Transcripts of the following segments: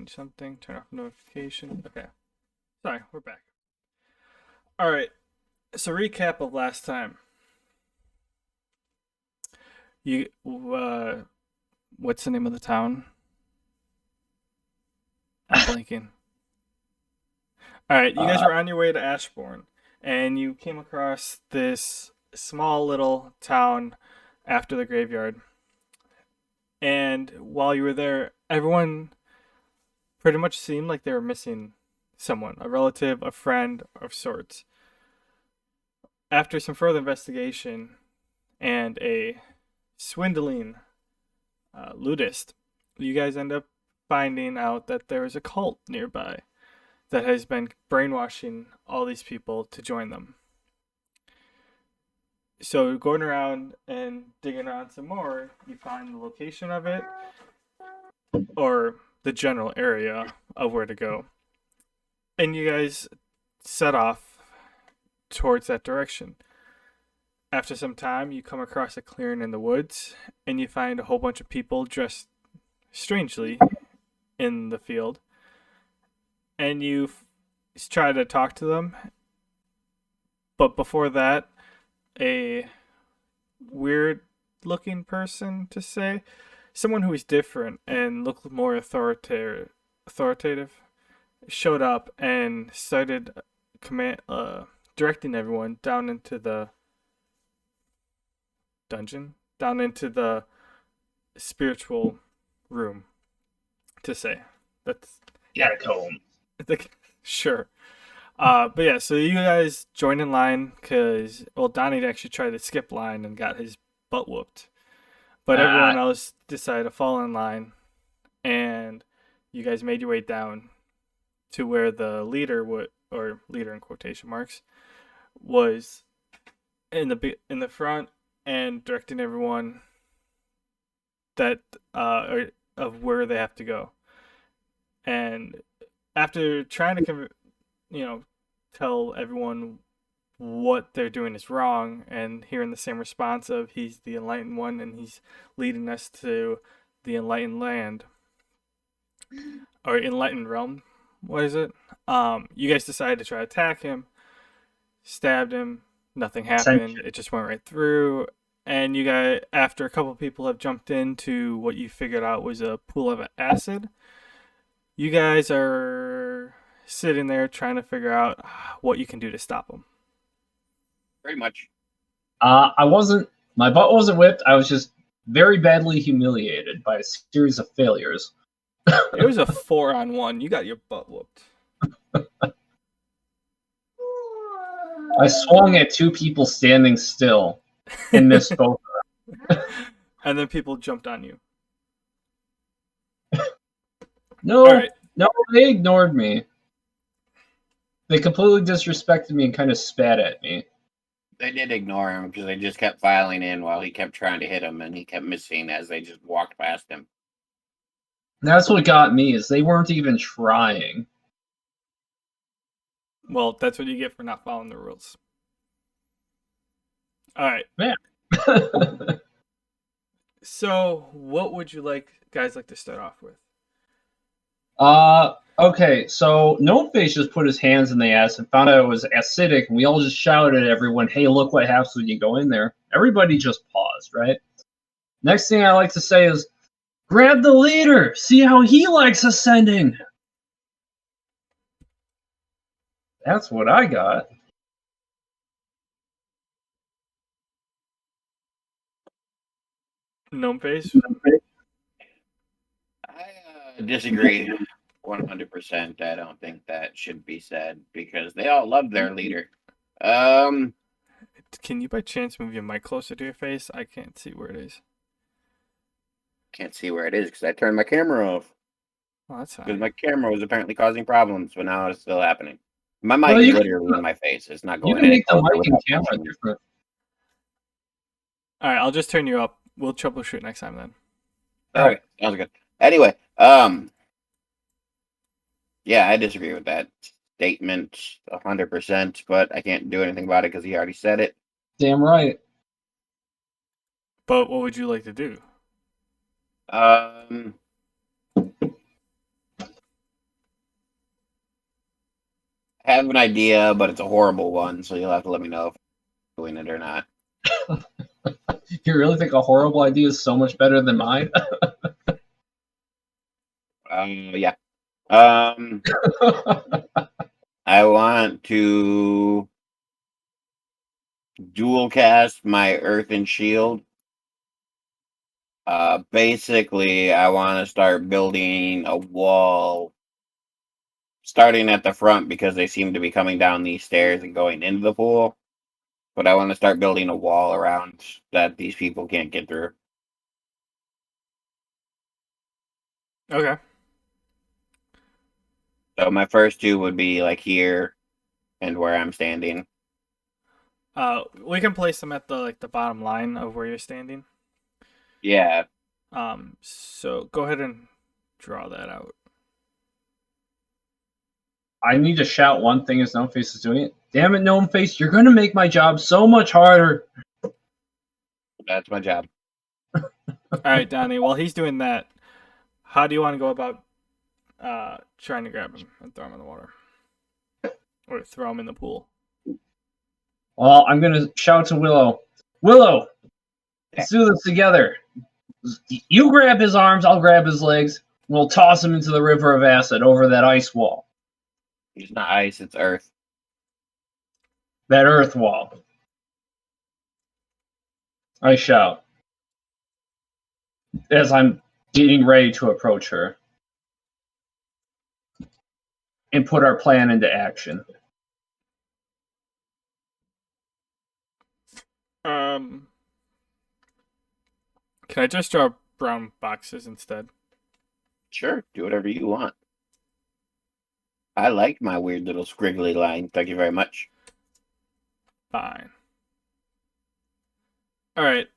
change something. Turn off notification. Okay. Sorry, we're back. All right. So recap of last time. You what's the name of the town? I'm blanking. All right, you guys were on your way to Ashbourne, and you came across this small little town after the graveyard. And while you were there, everyone pretty much seemed like they were missing someone, a relative, a friend of sorts. After some further investigation and a swindling ludist, you guys end up finding out that there is a cult nearby that has been brainwashing all these people to join them. So going around and digging around some more, you find the location of it, or the general area of where to go. And you guys set off towards that direction. After some time, you come across a clearing in the woods, and you find a whole bunch of people dressed strangely in the field. And you try to talk to them. But before that, a weird looking person, to say, someone who is different and looked more authoritative, showed up and started directing everyone down into the dungeon, down into the spiritual room, to say. That's catacomb. Sure. But yeah, so you guys join in line because, well, Donny actually tried to skip line and got his butt whooped. But everyone else decided to fall in line, and you guys made your way down to where the leader or leader in quotation marks, was in the front and directing everyone that of where they have to go. And after trying to tell everyone what they're doing is wrong, and hearing the same response of he's the enlightened one and he's leading us to the enlightened land, or enlightened realm, what is it? You guys decided to try to attack him, stabbed him, nothing happened, it just went right through. And you guys, after a couple of people have jumped into what you figured out was a pool of acid, you guys are sitting there trying to figure out what you can do to stop them. Pretty much. My butt wasn't whipped. I was just very badly humiliated by a series of failures. It was a 4-on-1. You got your butt whooped. I swung at two people standing still and missed both of them. And then people jumped on you. No, they ignored me. They completely disrespected me and kind of spat at me. They did ignore him because they just kept filing in while he kept trying to hit him, and he kept missing as they just walked past him. That's what got me, is they weren't even trying. Well, that's what you get for not following the rules. All right. Man. So, what would you guys like to start off with? Okay, so Gnomeface just put his hands in the ass and found out it was acidic, and we all just shouted at everyone, hey, look what happens when you go in there. Everybody just paused, right? Next thing I like to say is, grab the leader! See how he likes ascending! That's what I got. Gnomeface? I disagree 100%. I don't think that should be said because they all love their leader. Can you by chance move your mic closer to your face? I can't see where it is. Can't see where it is because I turned my camera off. Oh, that's fine. Because my camera was apparently causing problems, but now it's still happening. My mic is literally in my face. It's not going. You can make the mic and camera different. All right, I'll just turn you up. We'll troubleshoot next time then. All right, sounds good. Anyway, yeah, I disagree with that statement 100%, but I can't do anything about it because he already said it. Damn right. But what would you like to do? have an idea, but it's a horrible one, so you'll have to let me know if I'm doing it or not. You really think a horrible idea is so much better than mine? Yeah. I want to dual cast my Earth and Shield. Basically, I want to start building a wall, starting at the front because they seem to be coming down these stairs and going into the pool. But I want to start building a wall around that these people can't get through. Okay. So my first two would be like here and where I'm standing. We can place them at the bottom line of where you're standing. Yeah. So go ahead and draw that out. I need to shout one thing as Gnome Face is doing it. Damn it, Gnome Face, you're going to make my job so much harder. That's my job. All right, Donny. While he's doing that, how do you want to go about trying to grab him and throw him in the water, or throw him in the pool? Well, I'm going to shout to Willow. Willow, let's do this together. You grab his arms, I'll grab his legs. We'll toss him into the river of acid over that ice wall. It's not ice, it's earth. That earth wall. I shout as I'm getting ready to approach her and put our plan into action. Can I just draw brown boxes instead? Sure, do whatever you want. I like my weird little squiggly line. Thank you very much. Fine. All right.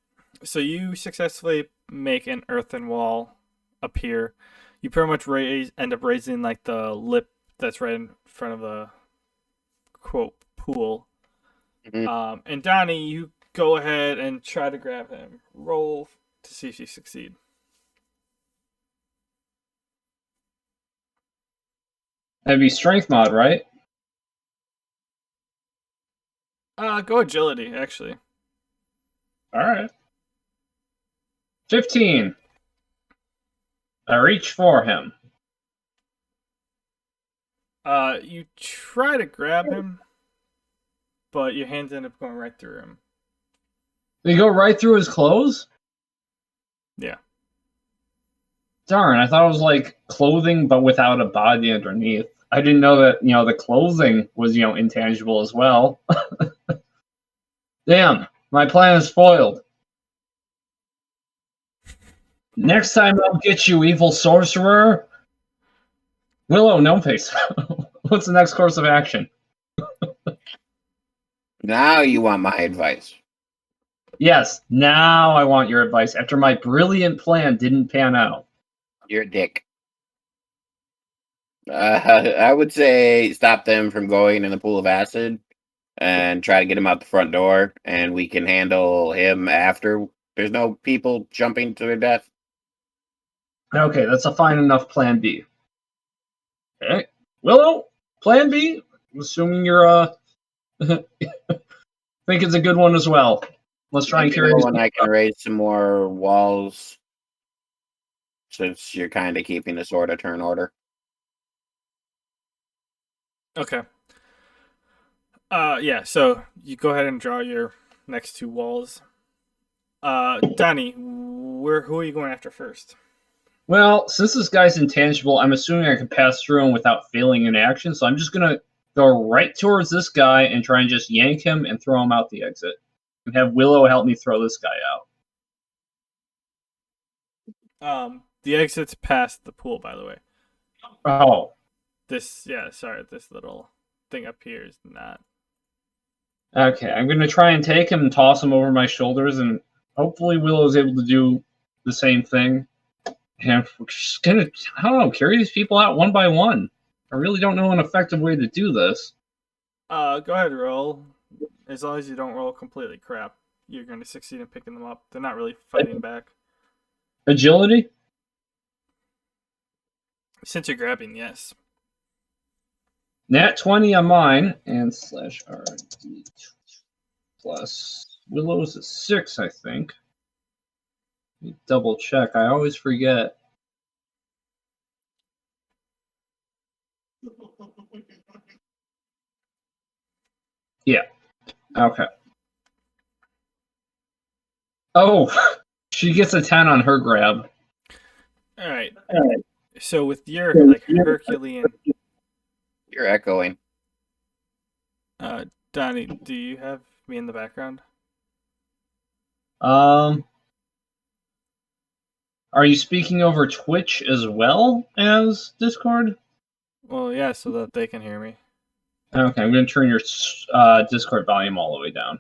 So you successfully make an earthen wall appear. You pretty much end up raising like the lip that's right in front of the quote pool. Mhm. And Donny, you go ahead and try to grab him. Roll to see if you succeed. That'd be strength mod, right? Go agility, actually. All right. 15. I reach for him. You try to grab him, but your hands end up going right through him. They go right through his clothes? Yeah. Darn, I thought it was like clothing but without a body underneath. I didn't know that, the clothing was, intangible as well. Damn, my plan is foiled. Next time I'll get you, evil sorcerer. Willow, Gnome Face. What's the next course of action? Now you want my advice. Yes, now I want your advice after my brilliant plan didn't pan out. You're a dick. I would say stop them from going in the pool of acid and try to get him out the front door, and we can handle him after. There's no people jumping to their death. Okay, that's a fine enough plan B. Okay, Willow, plan B. I'm assuming you're think it's a good one as well. Let's try and carry. When I can raise some more walls, since you're kind of keeping the sort of turn order. Okay. Yeah, so you go ahead and draw your next two walls. Donny, who are you going after first? Well, since this guy's intangible, I'm assuming I can pass through him without failing in action, so I'm just gonna go right towards this guy and try and just yank him and throw him out the exit. And have Willow help me throw this guy out. The exit's past the pool, by the way. Oh. This little thing up here is not. Okay, I'm gonna try and take him and toss him over my shoulders, and hopefully Willow's able to do the same thing. And we're just gonna, I don't know, carry these people out one by one. I really don't know an effective way to do this. Go ahead, roll. As long as you don't roll completely crap, you're going to succeed in picking them up. They're not really fighting back. Agility? Since you're grabbing, yes. Nat 20 on mine, and /RD plus Willow's at 6, I think. Let me double check. I always forget. Yeah. Okay. Oh, she gets a 10 on her grab. All right. So with your like Herculean, You're echoing. Donnie, do you have me in the background? Are you speaking over Twitch as well as Discord? Well, yeah, so that they can hear me. Okay, I'm going to turn your Discord volume all the way down.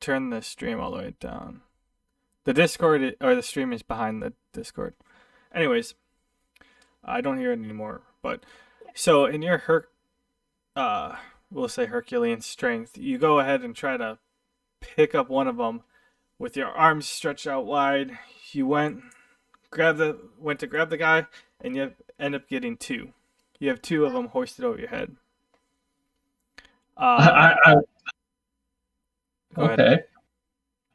Turn the stream all the way down. The Discord or the stream is behind the Discord. Anyways, I don't hear it anymore. But so in your we'll say Herculean strength, you go ahead and try to pick up one of them with your arms stretched out wide. You went to grab the guy, and you end up getting two. You have two of them hoisted over your head. Go ahead.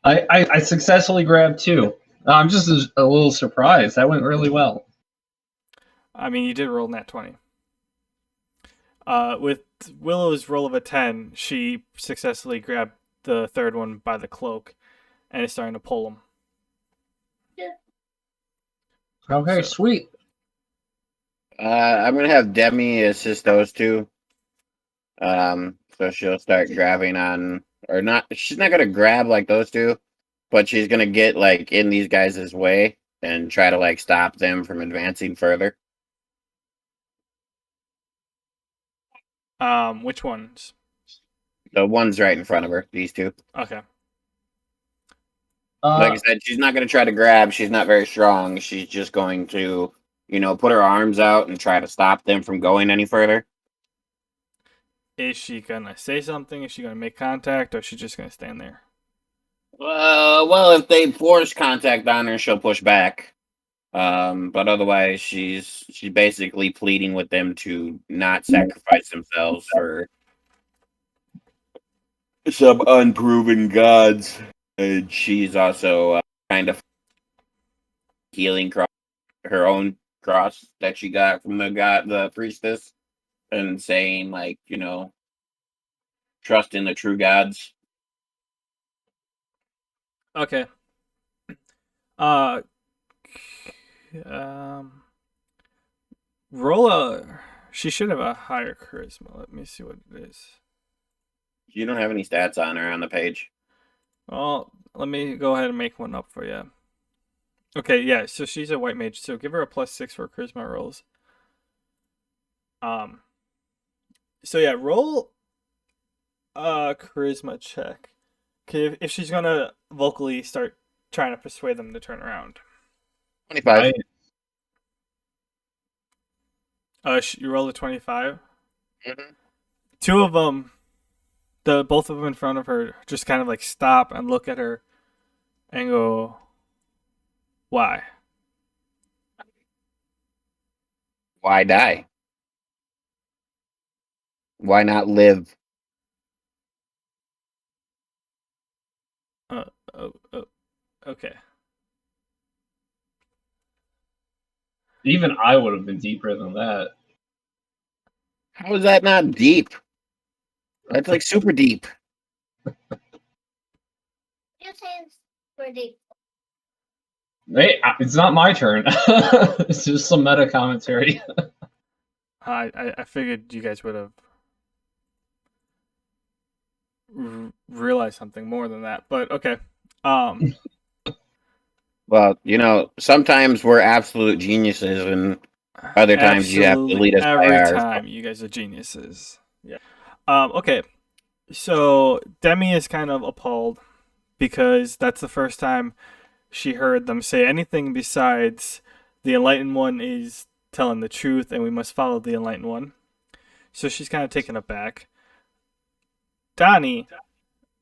I successfully grabbed 2. I'm just a little surprised. That went really well. I mean, you did roll nat 20. With Willow's roll of a 10, she successfully grabbed the third one by the cloak and is starting to pull him. Yeah. Okay, sweet. I'm going to have Demi assist those two. So she'll start grabbing on, or not, she's not going to grab like those two, but she's going to get like in these guys' way and try to like stop them from advancing further. Which ones? The one's right in front of her, these two. Okay. Like I said, she's not going to try to grab. She's not very strong. She's just going to, put her arms out and try to stop them from going any further. Is she going to say something? Is she going to make contact? Or is she just going to stand there? Well, if they force contact on her, she'll push back. But otherwise, she's basically pleading with them to not sacrifice themselves for some unproven gods. And she's also kind of healing her own cross that she got from the priestess, and saying like, trust in the true gods. Okay. She should have a higher charisma. Let me see what it is. You don't have any stats on her on the page. Well, let me go ahead and make one up for you. Okay, yeah, so she's a white mage, so give her a +6 for charisma rolls. So yeah, roll a charisma check. Okay, if she's gonna vocally start trying to persuade them to turn around. 25. You rolled a 25. Mm-hmm. Two of them, both of them in front of her, just kind of like stop and look at her, and go, "Why? Why die? Why not live?" Okay. Even I would have been deeper than that. How is that not deep? That's like super deep. Super deep. Hey, it's not my turn. It's just some meta commentary. I figured you guys would have realized something more than that, but okay. Well, sometimes we're absolute geniuses, and other times you have to lead us by every ours. time you guys are geniuses. Yeah. Okay. So Demi is kind of appalled because that's the first time she heard them say anything besides the Enlightened One is telling the truth and we must follow the Enlightened One. So she's kind of taken aback. Donny,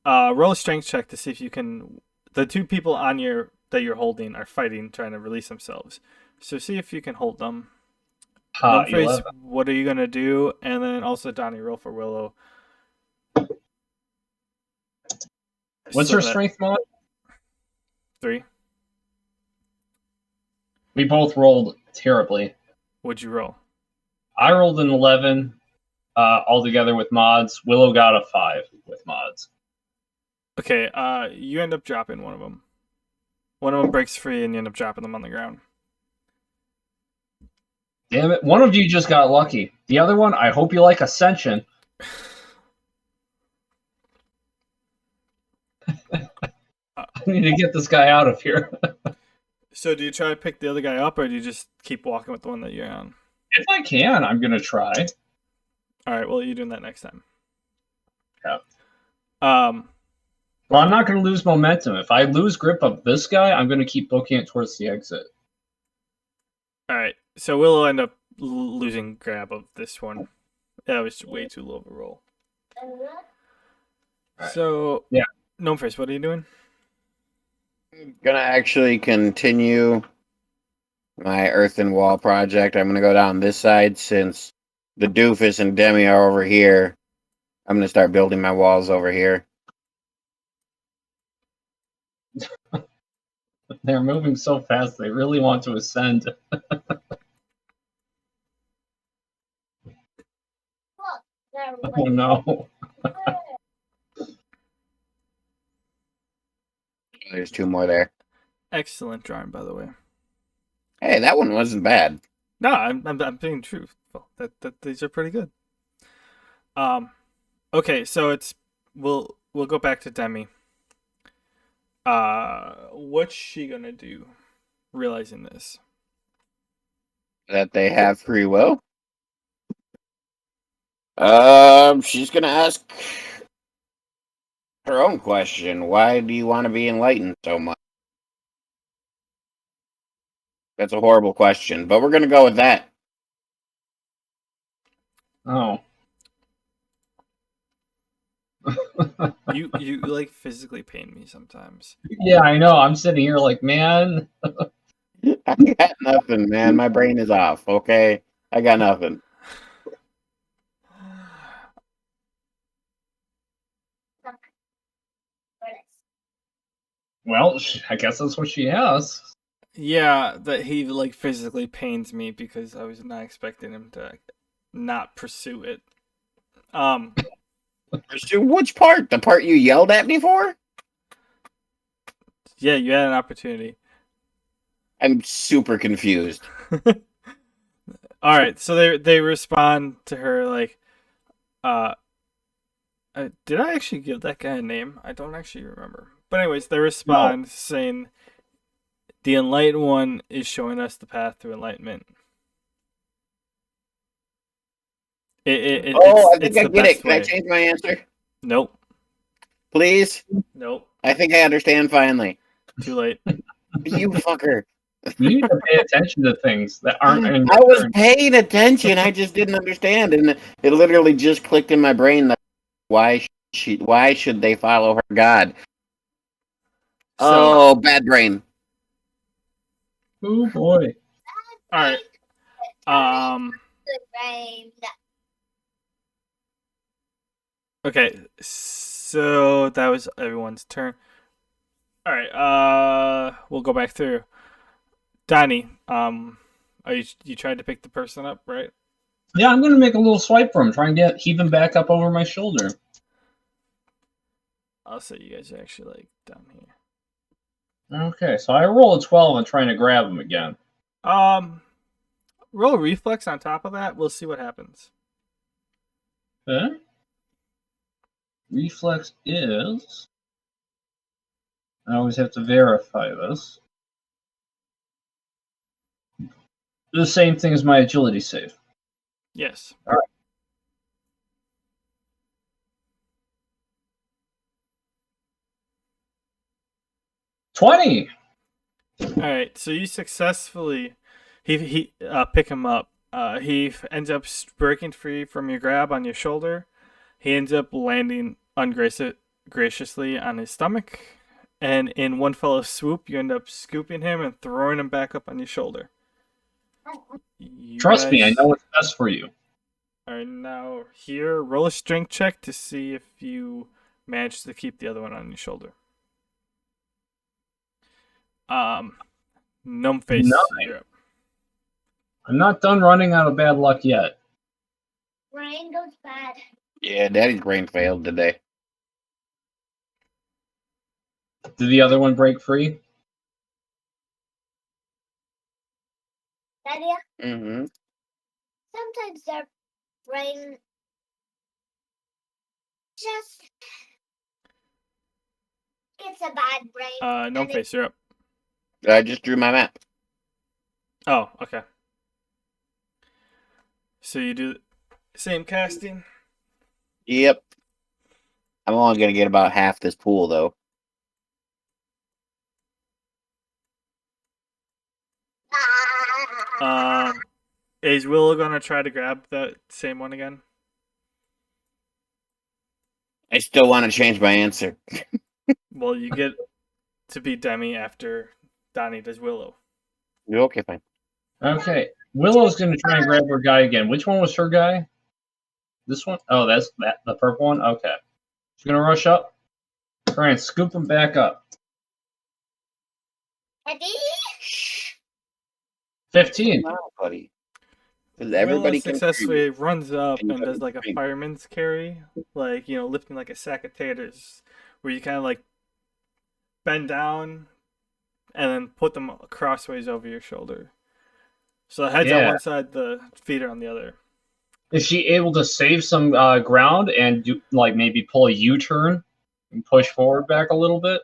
roll a strength check to see if you can. The two people that you're holding are fighting, trying to release themselves. So see if you can hold them. Numbface, 11. what are you gonna do? And then also Donny, roll for Willow. What's So her that- strength mod? 3. We both rolled terribly. What'd you roll? I rolled an 11 altogether with mods. Willow got a 5 with mods. Okay, you end up dropping one of them. One of them breaks free, and you end up dropping them on the ground. Damn it. One of you just got lucky. The other one, I hope you like Ascension. I need to get this guy out of here. So do you try to pick the other guy up, or do you just keep walking with the one that you're on? If I can, I'm going to try. All right, well, you're doing that next time. Yeah. Um, Well, I'm not going to lose momentum. If I lose grip of this guy, I'm going to keep booking it towards the exit. all right, so we'll end up losing grab of this one. That was way too low of a roll. Right. So, Yeah. Gnomeface, what are you doing? Gonna actually continue my earthen wall project. I'm gonna go down this side since the doofus and Demi are over here. I'm gonna start building my walls over here. They're moving so fast, they really want to ascend. Oh no. There's 2 more there. Excellent drawing, by the way. Hey, that one wasn't bad. No, I'm being truthful. That these are pretty good. Okay, so we'll go back to Demi. What's she gonna do? Realizing this. That they have free will. She's gonna ask her own question. Why do you want to be enlightened so much? That's a horrible question, but we're gonna go with that. Oh. You like physically pain me sometimes. Yeah, I know. I'm sitting here like, man. I got nothing, man. My brain is off, okay? I got nothing. Well, I guess that's what she has. Yeah, that he like physically pains me because I was not expecting him to not pursue it. Pursue which part? The part you yelled at me for? Yeah, you had an opportunity. I'm super confused. All right, so they respond to her like, did I actually give that guy a name? I don't actually remember. But anyways, they respond saying, "The enlightened one is showing us the path to enlightenment." I think I get it. Can I change my answer? Nope. Please? Nope. I think I understand finally. Too late. You fucker. You need to pay attention to things that aren't in I your was turn. paying attention. I just didn't understand, and it literally just clicked in my brain that why should they follow her god? So, Bad brain. Oh boy. all right. Okay. So that was everyone's turn. All right. We'll go back through. Donny. You tried to pick the person up, right? Yeah, I'm gonna make a little swipe for him, try and heave him back up over my shoulder. I'll say you guys are actually like down here. Okay, so I roll a 12 and trying to grab him again. Roll a reflex on top of that. We'll see what happens. Okay. Reflex is. I always have to verify this. The same thing as my agility save. Yes. All right. $20. All right. So you successfully he pick him up. He ends up breaking free from your grab on your shoulder. He ends up landing ungraciously on his stomach, and in one fell swoop, you end up scooping him and throwing him back up on your shoulder. Trust me, I know what's best for you. Are now here. Roll a strength check to see if you manage to keep the other one on your shoulder. Gnome face. 9. You're up. I'm not done running out of bad luck yet. Brain goes bad. Yeah, Daddy's brain failed today. Did the other one break free? Daddy, Mm-hmm. sometimes their brain just gets a bad brain. Gnome face. You're up. I just drew my map. Oh, okay. So you do same casting. Yep. I'm only gonna get about half this pool though. Is Willow gonna try to grab that same one again? I still want to change my answer. Well, you get to be Demi after Donny does Willow. Okay, fine. Okay. Willow's going to try and grab her guy again. Which one was her guy? This one? Oh, that's the purple one? Okay. She's going to rush up. Try and scoop him back up. Daddy, 15. Wow, buddy. Because Willow everybody can successfully runs up And you and does gotta like a train. fireman's carry, like, you know, lifting like a sack of taters, where you kind of like bend down and then put them crossways over your shoulder. So the head's on Yeah. one side, the feet are on the other. Is she able to save some ground and do like maybe pull a U-turn and push forward back a little bit?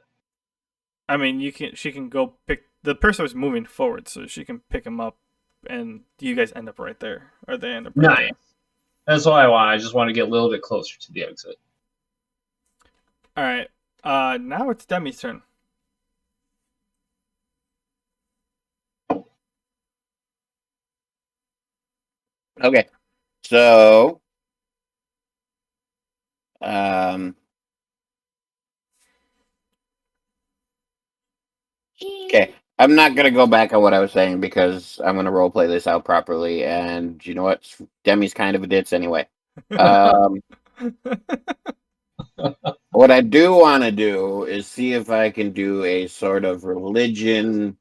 I mean, she can go pick the person was moving forward, so she can pick him up, and you guys end up right there, or they end up right Nice. That's what I want. I just want to get a little bit closer to the exit. there. All right. Now it's Demi's turn. Okay. So okay. I'm not gonna go back on what I was saying because I'm gonna role play this out properly, and you know what? Demi's kind of a ditz anyway. What I do want to do is see if I can do a sort of religion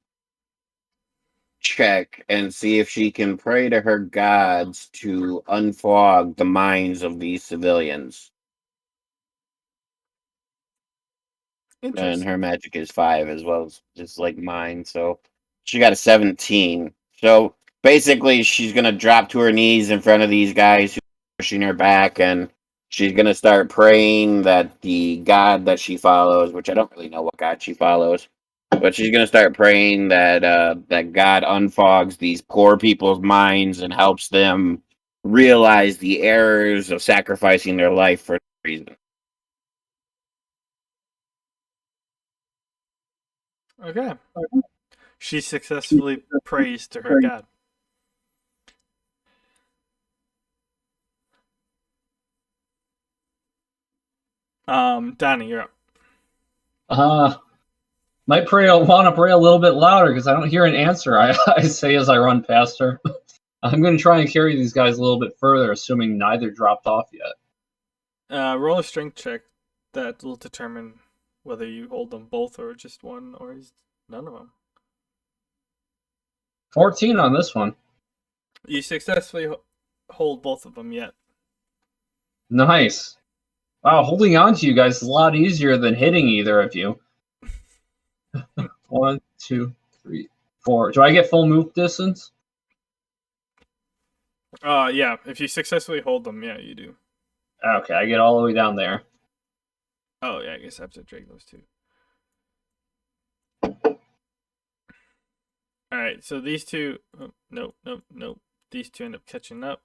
check and see if she can pray to her gods to unfog the minds of these civilians. And Interesting. her magic is 5 as well as just like mine, so she got a 17. So basically, she's gonna drop to her knees in front of these guys who are pushing her back, and she's gonna start praying that the god that she follows, which I don't really know what god she follows, but she's gonna start praying that that God unfogs these poor people's minds and helps them realize the errors of sacrificing their life for no reason. Okay. She successfully prays to her god. Donnie, you're up. Might want to pray a little bit louder because I don't hear an answer. I say as I run past her. I'm going to try and carry these guys a little bit further, assuming neither dropped off yet. Roll a strength check that will determine whether you hold them both or just one or none of them. 14 on this one. You successfully hold both of them yet. Nice. Wow, holding on to you guys is a lot easier than hitting either of you. 1, 2, 3, 4. Do I get full move distance? Yeah. If you successfully hold them, yeah, you do. Okay, I get all the way down there. Oh yeah, I guess I have to drag those two. All right, so these two. Oh, nope. These two end up catching up.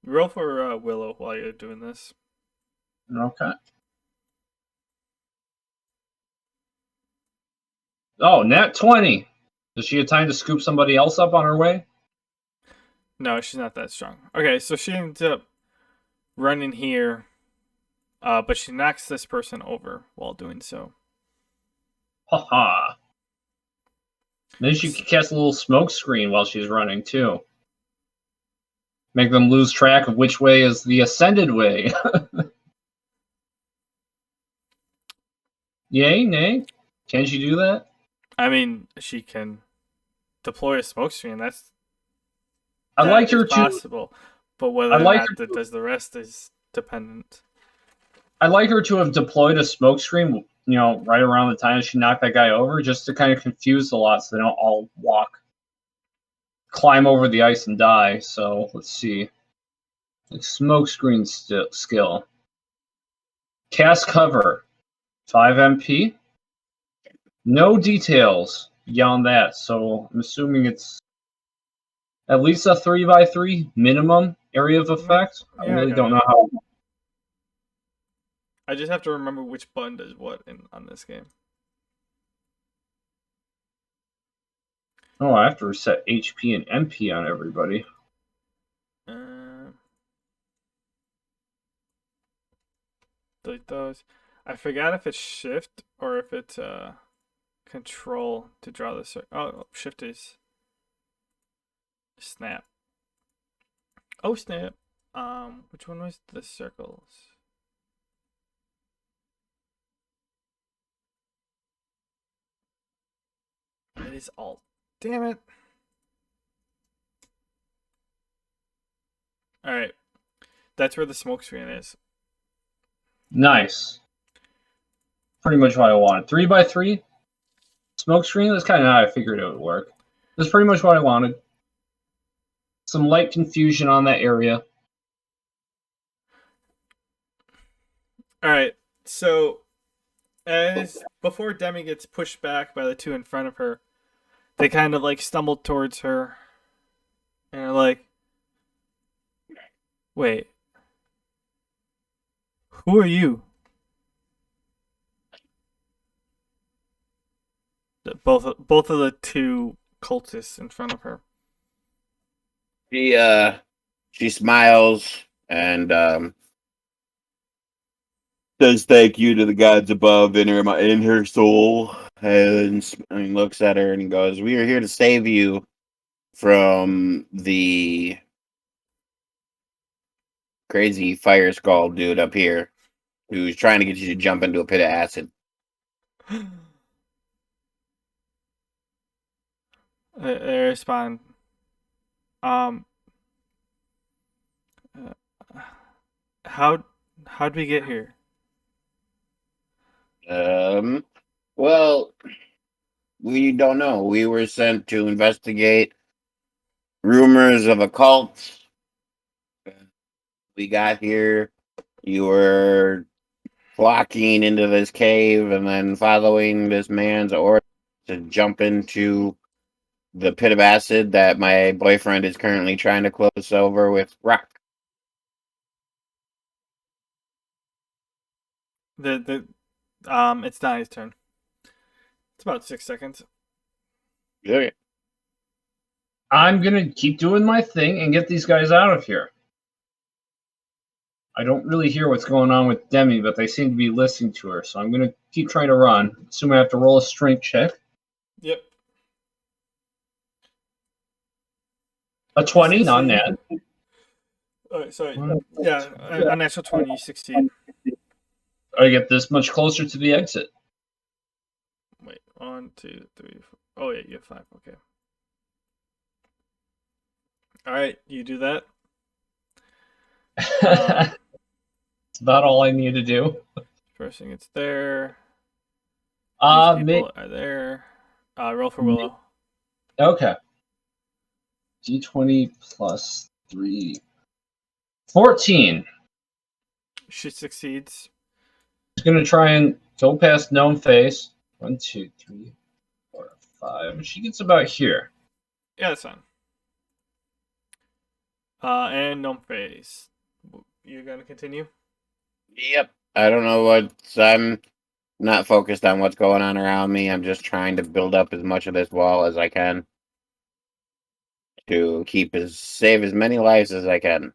Roll for Willow while you're doing this. Okay. Oh, nat 20. Does she have time to scoop somebody else up on her way? No, she's not that strong. Okay, so she ends up running here, but she knocks this person over while doing so. Haha. Then she could cast a little smoke screen while she's running too. Make them lose track of which way is the ascended way. Yay, nay? Can she do that? I mean, she can deploy a smoke screen. That her is possible. But whether or not that does the rest is dependent. I'd like her to have deployed a smoke screen, right around the time she knocked that guy over, just to kind of confuse the lot so they don't all climb over the ice and die. So let's see. Smoke screen skill. Cast cover. 5 MP. No details beyond that. So I'm assuming it's at least a 3x3 minimum area of effect. Yeah, I really don't know how. I just have to remember which button does what on this game. Oh, I have to reset HP and MP on everybody. Delete those. I forgot if it's shift or if it's control to draw the circle. Oh, shift is snap. Oh, snap. Which one was the circles? It is alt. Damn it. Alright. That's where the smoke screen is. Nice. Pretty much what I wanted. 3x3 smoke screen. That's kind of how I figured it would work. That's pretty much what I wanted. Some light confusion on that area. Alright. So, before Demi gets pushed back by the two in front of her, they kind of like stumble towards her and are like, wait, who are you? Both of the two cultists in front of her. She smiles and says thank you to the gods above in her soul, and looks at her and goes, "We are here to save you from the crazy fire skull dude up here who's trying to get you to jump into a pit of acid." They respond, how'd we get here? Well, we don't know. We were sent to investigate rumors of a cult. We got here. You were flocking into this cave and then following this man's order to jump into the pit of acid that my boyfriend is currently trying to close over with rock. It's Donny's turn. It's about 6 seconds. Okay. I'm gonna keep doing my thing and get these guys out of here. I don't really hear what's going on with Demi, but they seem to be listening to her, so I'm gonna keep trying to run. Assume I have to roll a strength check. Yep. A 20, not net. Sorry. Yeah, a natural 20, you succeed. I get this much closer to the exit. Wait, 1, 2, 3, 4. Oh, yeah, you have 5. Okay. All right, you do that. It's about all I need to do. First thing, it's there. These people are there. Roll for Willow. Okay. D20 plus 3. 14. She succeeds. She's going to try and go past Gnome Face. 1, 2, 3, 4, 5. She gets about here. Yeah, that's fine. And Gnome Face. You're going to continue? Yep. I don't know I'm not focused on what's going on around me. I'm just trying to build up as much of this wall as I can to save as many lives as I can.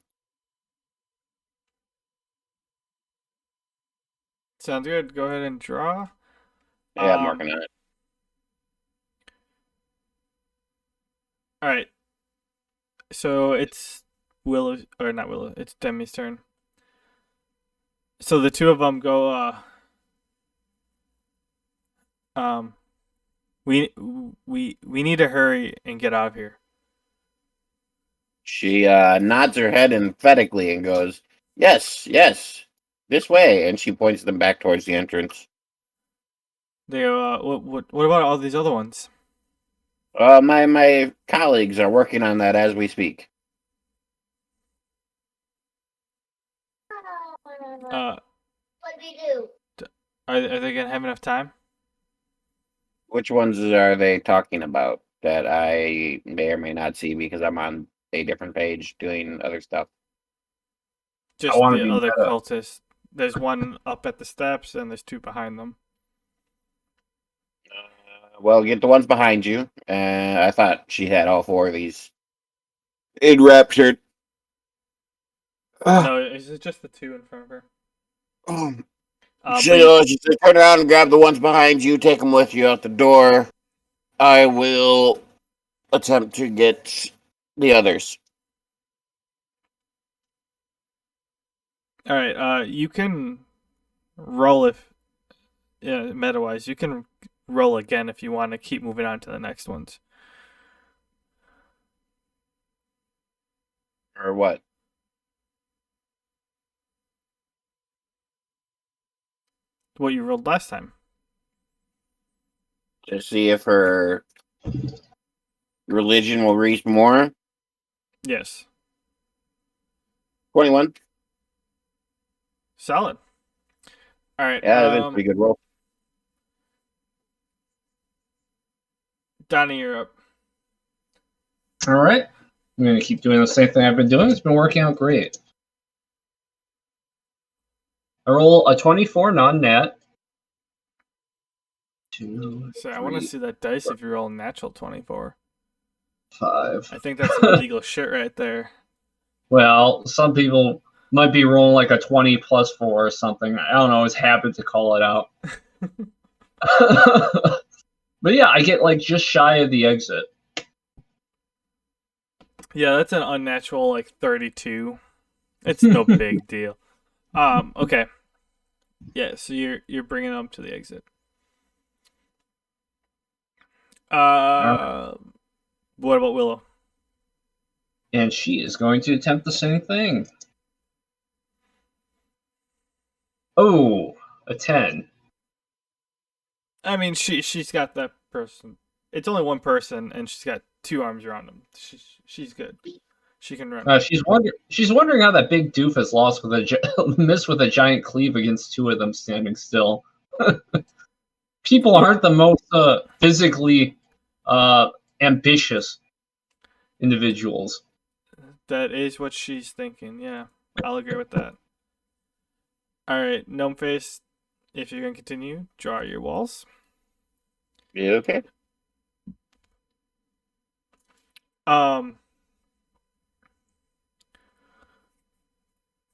Sounds good. Go ahead and draw. Yeah, I'm working on it. All right. So it's Willow, or not Willow. It's Demi's turn. So the two of them go. We need to hurry and get out of here. She nods her head emphatically and goes, "Yes, yes, this way." And she points them back towards the entrance. They go, what about all these other ones? My colleagues are working on that as we speak. Uh, What do we do? are they gonna have enough time? Which ones are they talking about that I may or may not see because I'm on a different page doing other stuff? Just wanna the be other meta. cultists. There's one up at the steps, and there's two behind them. Well, get the ones behind you. I thought she had all four of these enraptured. No, it's just the two in front of her. She said, turn around and grab the ones behind you, take them with you out the door. I will attempt to get the others. All right. You can roll if, meta-wise, you can roll again if you want to keep moving on to the next ones. Or what? What you rolled last time. To see if her religion will reach more. Yes. 21. Solid. All right. Yeah, that's a pretty good roll. Donny, you're up. All right. I'm going to keep doing the same thing I've been doing. It's been working out great. I roll a 24 non-nat. 2, So I want to 3, see that dice if you roll a natural 24. 5. I think that's some illegal shit right there. Well, some people might be rolling like a 20 plus 4 or something. I don't know. It's habit to call it out. But yeah, I get like just shy of the exit. Yeah, that's an unnatural like 32. It's no big deal. Okay. Yeah, so you're bringing them to the exit. What about Willow? And she is going to attempt the same thing. Oh, a 10. I mean, she's got that person. It's only one person, and she's got two arms around him. She's good. She can run. She's wondering how that big doofus lost with missed with a giant cleave against two of them standing still. People aren't the most physically ambitious individuals. That is what she's thinking. Yeah, I'll agree with that. All right, Gnome Face. If you're gonna continue, draw your walls. Yeah, okay. And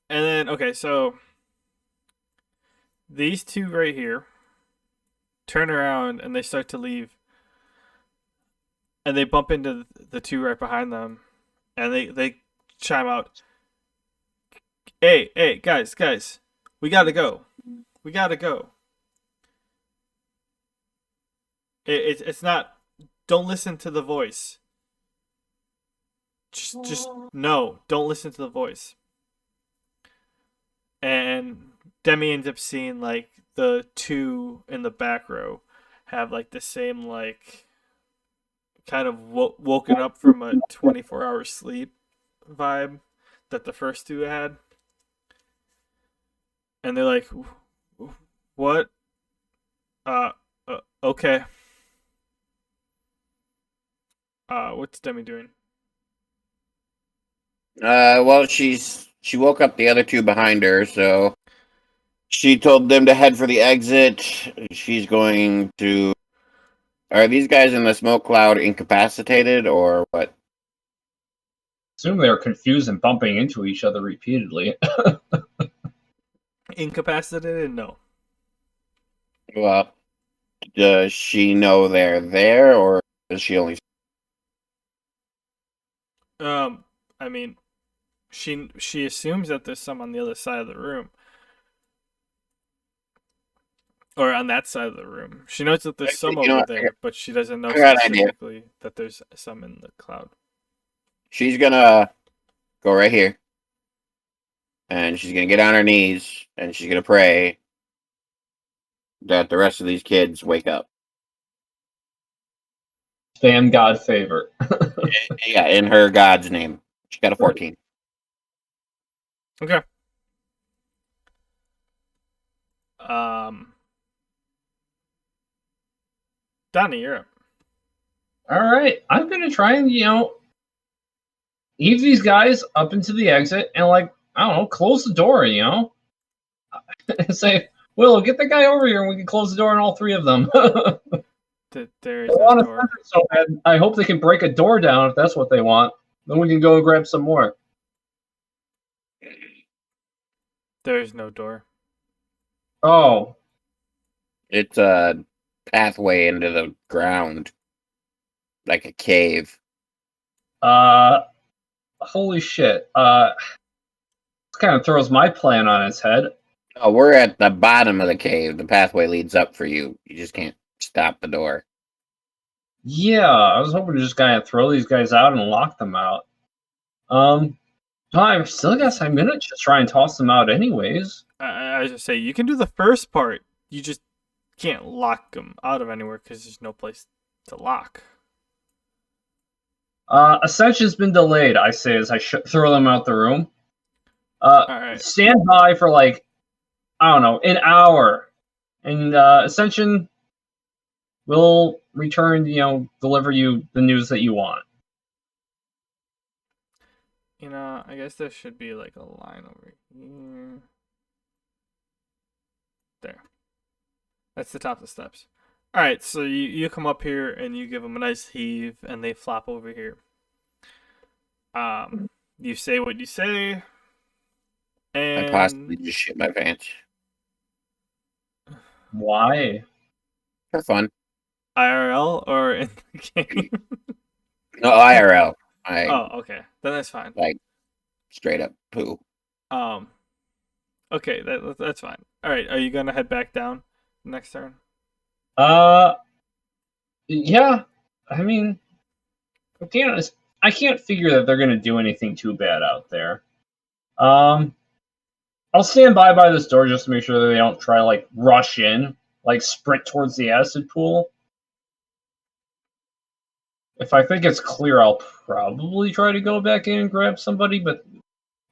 then okay, so these two right here turn around and they start to leave, and they bump into the two right behind them, and they chime out, "Hey, guys, we gotta go, we gotta go." It's not. Don't listen to the voice. Just no. Don't listen to the voice. And Demi ends up seeing like the two in the back row have like the same like kind of woken up from a 24-hour sleep vibe that the first two had, and they're like, "What? Okay. What's Demi doing?" Well, she woke up the other two behind her, so she told them to head for the exit. She's going to. Are these guys in the smoke cloud incapacitated or what? Assume they're confused and bumping into each other repeatedly. Incapacitated? No. Well, does she know they're there, or does she only? I mean, she assumes that there's some on the other side of the room. Or on that side of the room. She knows that there's some over there, but she doesn't know specifically that there's some in the cloud. She's gonna go right here. And she's gonna get on her knees and she's gonna pray that the rest of these kids wake up. Spam God favor. Yeah, in her God's name. She got a 14. Okay. Donny, you're up. All right, I'm gonna try and ease these guys up into the exit and I don't know, close the door. And say, Willow, get the guy over here and we can close the door on all three of them. There is no door. So I hope they can break a door down if that's what they want. Then we can go and grab some more. There's no door. Oh. It's a pathway into the ground. Like a cave. Holy shit. This kind of throws my plan on its head. Oh, we're at the bottom of the cave. The pathway leads up for you. You just can't stop the door. Yeah, I was hoping to just kind of throw these guys out and lock them out. I still guess I'm gonna just try and toss them out anyways. I just say you can do the first part. You just can't lock them out of anywhere because there's no place to lock. Ascension's been delayed, I say as I throw them out the room. Alright. Stand by for I don't know, an hour. And Ascension will return, deliver you the news that you want. I guess there should be a line over here. There. That's the top of the steps. Alright, so you come up here and you give them a nice heave and they flop over here. You say what you say. And I possibly just shit my pants. Why? For fun. IRL or in the game? No, IRL. Oh, okay. Then that's fine. Straight up poo. Okay, that's fine. Alright, are you gonna head back down next turn? Yeah. I mean, I can't figure that they're gonna do anything too bad out there. I'll stand by this door just to make sure that they don't try rush in, sprint towards the acid pool. If I think it's clear, I'll probably try to go back in and grab somebody, but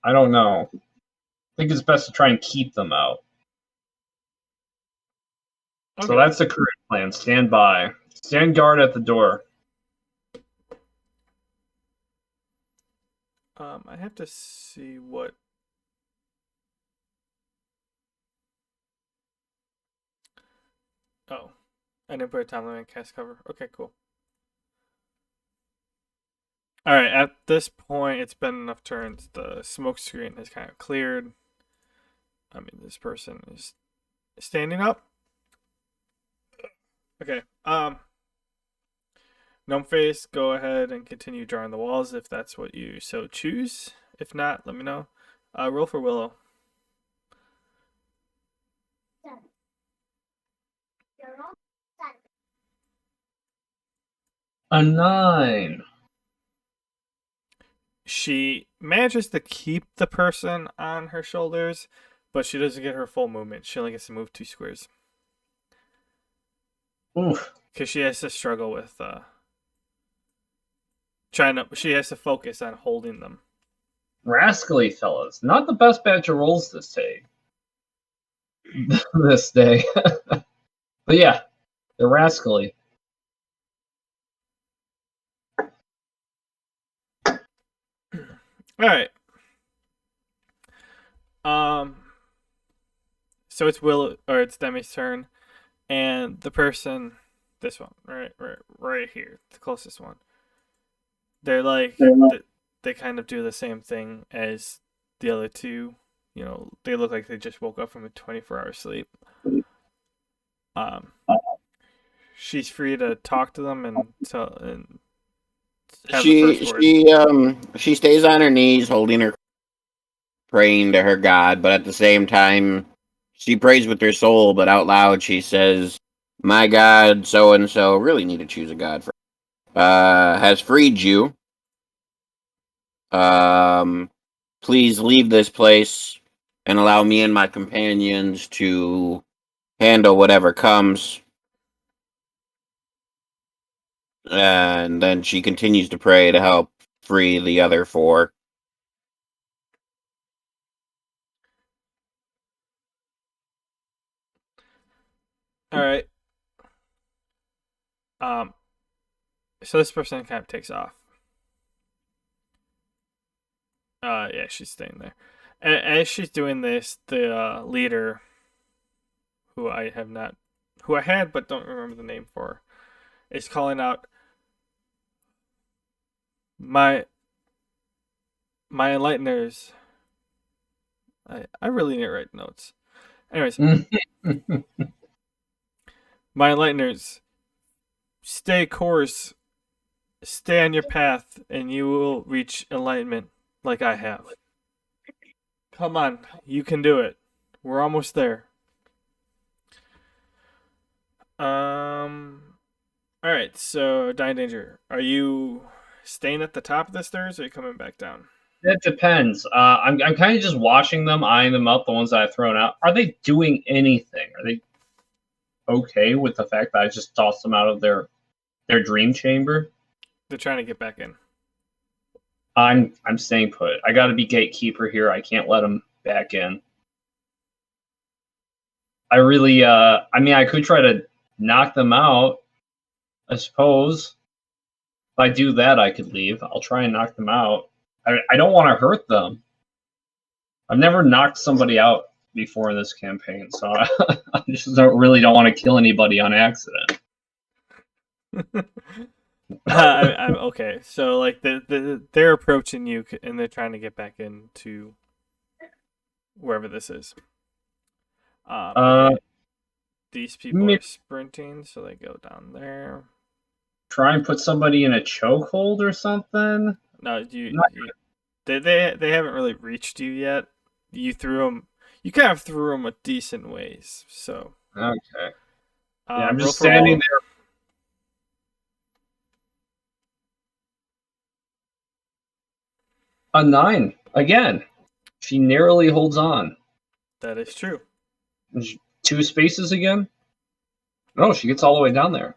I don't know. I think it's best to try and keep them out. Okay. So that's the current plan. Stand by. Stand guard at the door. I have to see what... Oh. I didn't put a time limit cast cover. Okay, cool. Alright, at this point, it's been enough turns. The smoke screen has kind of cleared. I mean, this person is standing up. Okay, Gnome Face, go ahead and continue drawing the walls if that's what you so choose. If not, let me know. Roll for Willow. A 9. She manages to keep the person on her shoulders, but she doesn't get her full movement. She only gets to move 2 squares. Oof. Because she has to struggle with she has to focus on holding them. Rascally fellas. Not the best batch of rolls this day. This day. But yeah, they're rascally. Alright. So it's it's Demi's turn. And the person, this one, right here, the closest one. They're they kind of do the same thing as the other two. They look like they just woke up from a 24-hour sleep. She's free to talk to them and have the first word. She stays on her knees, holding her, praying to her god, but at the same time, she prays with her soul, but out loud she says, "My god, so and so, really need to choose a god for, has freed you. Please leave this place and allow me and my companions to handle whatever comes." And then she continues to pray to help free the other four. All right. So this person kind of takes off. Yeah, she's staying there. As she's doing this, the leader, who I had but don't remember the name for, is calling out, my enlighteners. I really need to write notes. Anyways, my enlighteners, stay course, stay on your path, and you will reach enlightenment like I have. Come on, you can do it. We're almost there. All right. So, Dying Danger, are you staying at the top of the stairs, or are you coming back down? It depends. I'm kind of just watching them, eyeing them up, the ones that I've thrown out. Are they doing anything? Are they okay with the fact that I just tossed them out of their dream chamber? They're trying to get back in. I'm staying put. I got to be gatekeeper here. I can't let them back in. I really, I mean, I could try to knock them out, I suppose. If I do that, I could leave. I'll try and knock them out. I don't want to hurt them. I've never knocked somebody out before in this campaign, so I just don't want to kill anybody on accident. I'm okay. So like they're approaching you and they're trying to get back into wherever this is. Okay. These people are sprinting, so they go down there. Try and put somebody in a chokehold or something. No, they haven't really reached you yet. You threw them. You kind of threw them a decent ways. So okay. Yeah, I'm just standing there. A 9 again. She narrowly holds on. That is true. 2 spaces again. No, she gets all the way down there.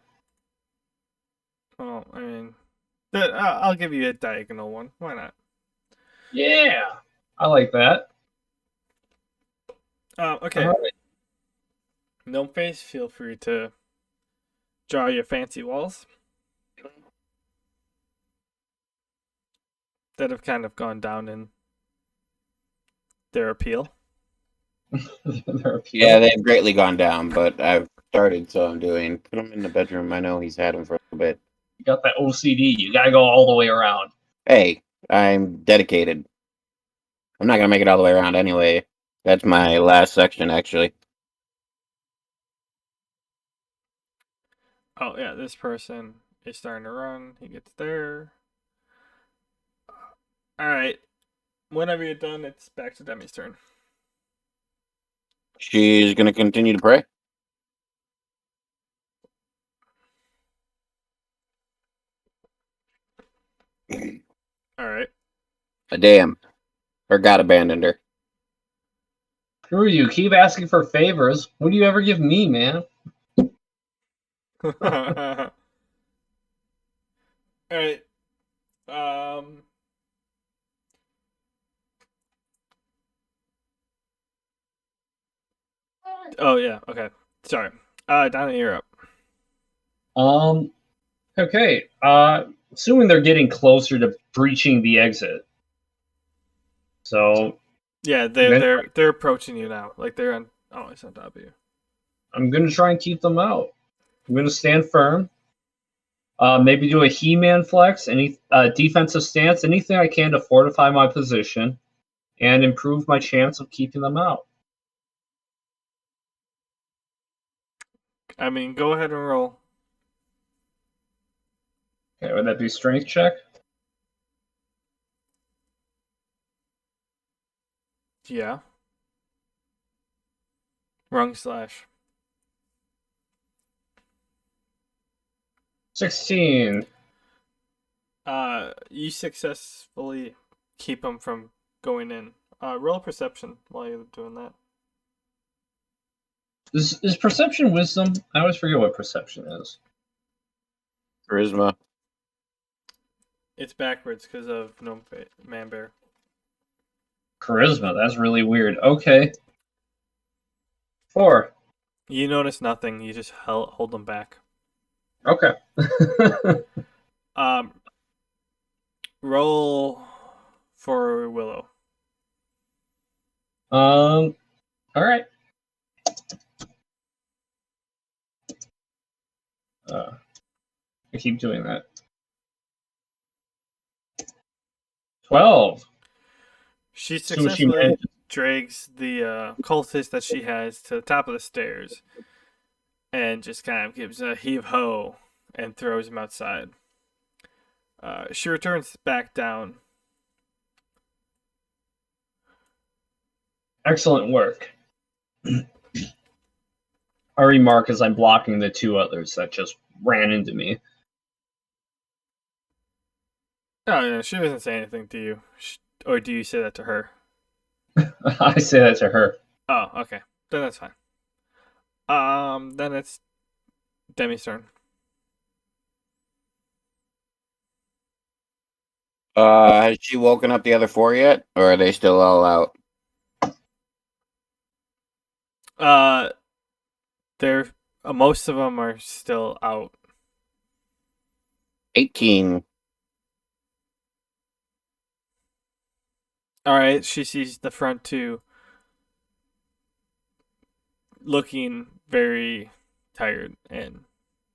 Oh, I mean, I'll give you a diagonal one. Why not? Yeah, I like that. Okay. Gnome Face, feel free to draw your fancy walls that have kind of gone down in their appeal. Yeah, they've greatly gone down, but I've started, so I'm doing. Put him in the bedroom. I know he's had him for a little bit. You got that OCD. You gotta go all the way around. Hey, I'm dedicated. I'm not gonna make it all the way around anyway. That's my last section, actually. Oh yeah, this person is starting to run. He gets there. All right. Whenever you're done, it's back to Demi's turn. She's gonna continue to pray. All right. Damn. Her god abandoned her. Screw you. Keep asking for favors. What do you ever give me, man? All right. Oh yeah. Okay. Sorry. Donny, you're up. Okay. Assuming they're getting closer to breaching the exit. So. Yeah, they're approaching you now. Like they're always on top of you. I'm gonna try and keep them out. I'm gonna stand firm. Maybe do a He-Man flex, any defensive stance, anything I can to fortify my position and improve my chance of keeping them out. I mean, go ahead and roll. Okay, would that be strength check? Yeah. Wrong slash. 16. You successfully keep him from going in. Roll perception while you're doing that. Is perception wisdom? I always forget what perception is. Charisma. It's backwards because of no man bear. Charisma. That's really weird. Okay. 4. You notice nothing. You just hold them back. Okay. Roll for Willow. All right. I keep doing that. 12. She So she successfully manages. drags the cultist that she has to the top of the stairs and just kind of gives a heave ho and throws him outside. She returns back down. Excellent work. I remark as I'm blocking the 2 others that just ran into me. Oh, no, she doesn't say anything to you. Or do you say that to her? I say that to her. Oh, okay. Then that's fine. Then it's Demi's turn. Has she woken up the other 4 yet? Or are they still all out? They're most of them are still out. 18. All right, she sees the front 2 looking very tired and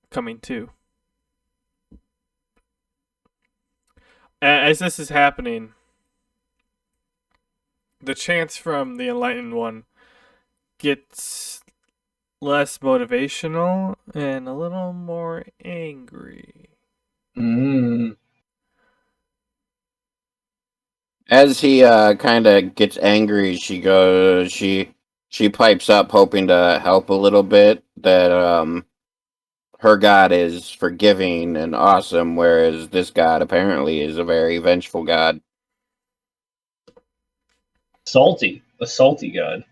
coming to. As this is happening, the chants from the enlightened one gets less motivational and a little more angry. As he kind of gets angry, she pipes up, hoping to help a little bit. That her god is forgiving and awesome, whereas this god apparently is a very vengeful god. Salty. A salty god.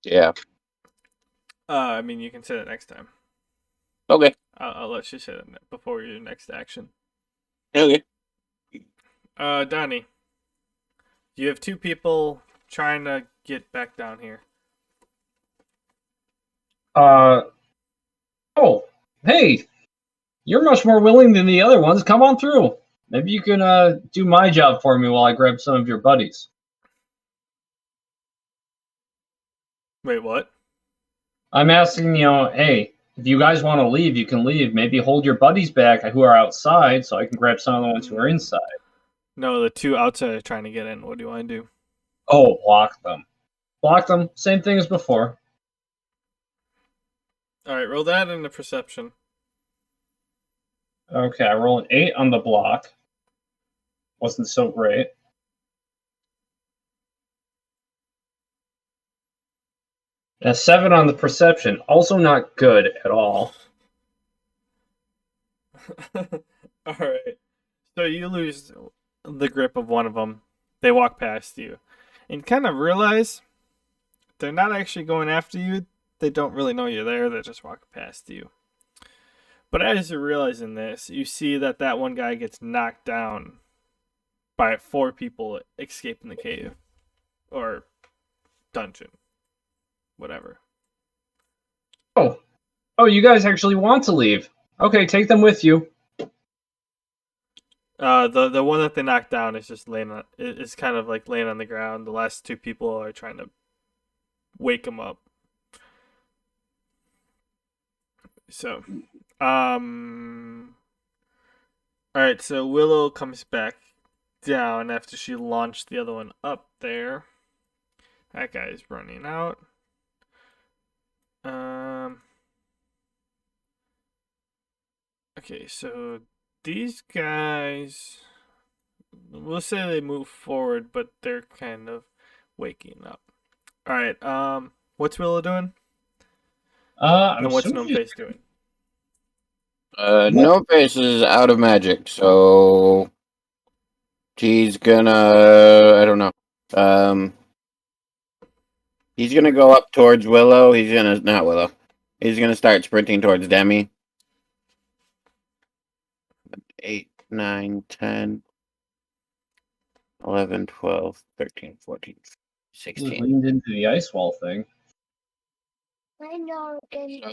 Yeah. I mean, you can say that next time. Okay. I'll let you say that before your next action. Okay. Donny, you have 2 people trying to get back down here. Oh, hey, you're much more willing than the other ones. Come on through. Maybe you can do my job for me while I grab some of your buddies. Wait, what? I'm asking, hey, if you guys want to leave, you can leave. Maybe hold your buddies back who are outside so I can grab some of the ones who are inside. No, the 2 outside are trying to get in. What do you want to do? Oh, block them. Block them. Same thing as before. All right, roll that into perception. Okay, I roll an 8 on the block. Wasn't so great. A 7 on the perception. Also not good at all. All right. So you lose the grip of one of them. They walk past you and kind of realize they're not actually going after you. They don't really know you're there. They're just walking past you. But as you're realizing this, you see that one guy gets knocked down by 4 people escaping the cave or dungeon, whatever. Oh, you guys actually want to leave. Okay, take them with you. The one that they knocked down is just laying on. It's kind of like laying on the ground. The last 2 people are trying to wake him up. So, all right. So Willow comes back down after she launched the other one up there. That guy's running out. Okay, so these guys, we'll say they move forward, but they're kind of waking up. All right. What's Willow doing? And what's No Face doing? No Face is out of magic, so he's gonna. I don't know. He's gonna go up towards Willow. He's gonna not Willow. He's gonna start sprinting towards Demi. 8, 9, 10, 11, 12, 13, 14, 16. Leaned into the ice wall thing. I know.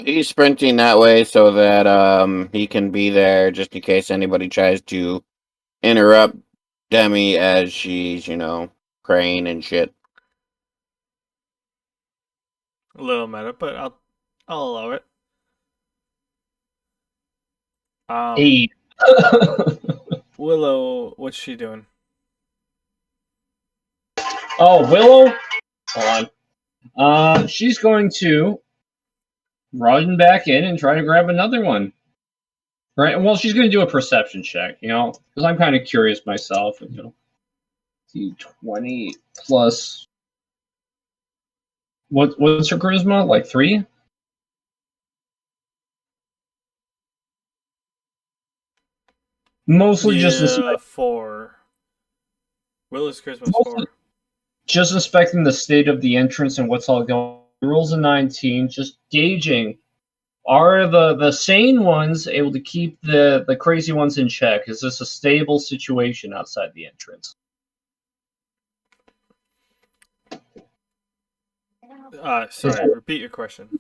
He's sprinting that way so that he can be there just in case anybody tries to interrupt Demi as she's, praying and shit. A little meta, but I'll allow it. Hey. Willow, what's she doing? Oh, Willow? Hold on. She's going to run back in and try to grab another one. Right? Well, she's going to do a perception check, because I'm kind of curious myself. See, 20 plus. What's her charisma? Like 3? Mostly just 4. Willow's charisma is 4. Just inspecting the state of the entrance and what's all going. Rolls a 19, just gauging. Are the sane ones able to keep the crazy ones in check? Is this a stable situation outside the entrance? Sorry, repeat your question.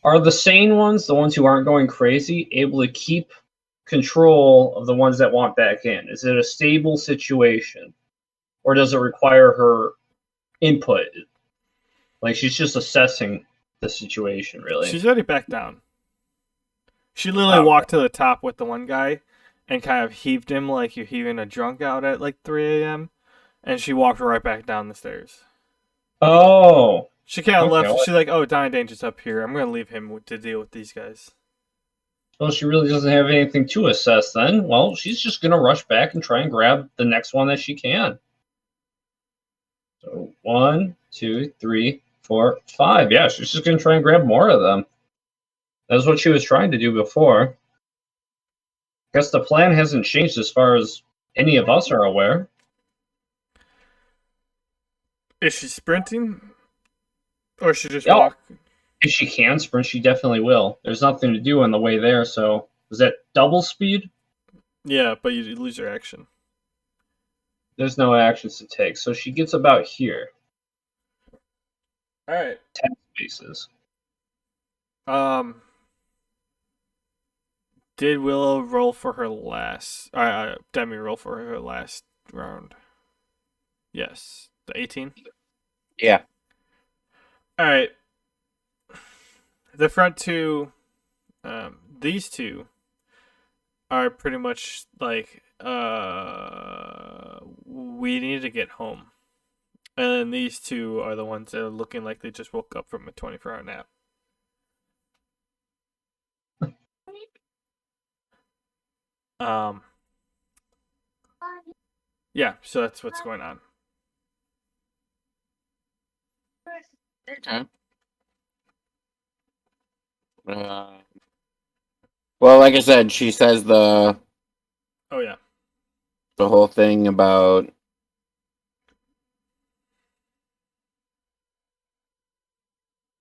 Are the sane ones, the ones who aren't going crazy, able to keep control of the ones that want back in? Is it a stable situation? Or does it require her input? Like, she's just assessing the situation, really. She's already back down. She literally walked to the top with the one guy and kind of heaved him like you're heaving a drunk out at like 3 a.m. And she walked right back down the stairs. Oh. She kind of left. She's like, oh, Donny Danger's up here. I'm going to leave him to deal with these guys. Well, she really doesn't have anything to assess then. Well, she's just going to rush back and try and grab the next one that she can. So 1, 2, 3, 4, 5. Yeah, she's just going to try and grab more of them. That's what she was trying to do before. I guess the plan hasn't changed as far as any of us are aware. Is she sprinting? Or is she just walking? If she can sprint, she definitely will. There's nothing to do on the way there, so... Is that double speed? Yeah, but you lose your action. There's no actions to take, so she gets about here. Alright. 10 spaces. Did Willow roll for her last... Demi roll for her last round? Yes. The 18? Yeah. Alright. The front two... these two are pretty much like... we need to get home. And then these two are the ones that are looking like they just woke up from a 24-hour nap. Yeah, so that's what's going on. Okay. Well, like I said, she says the whole thing about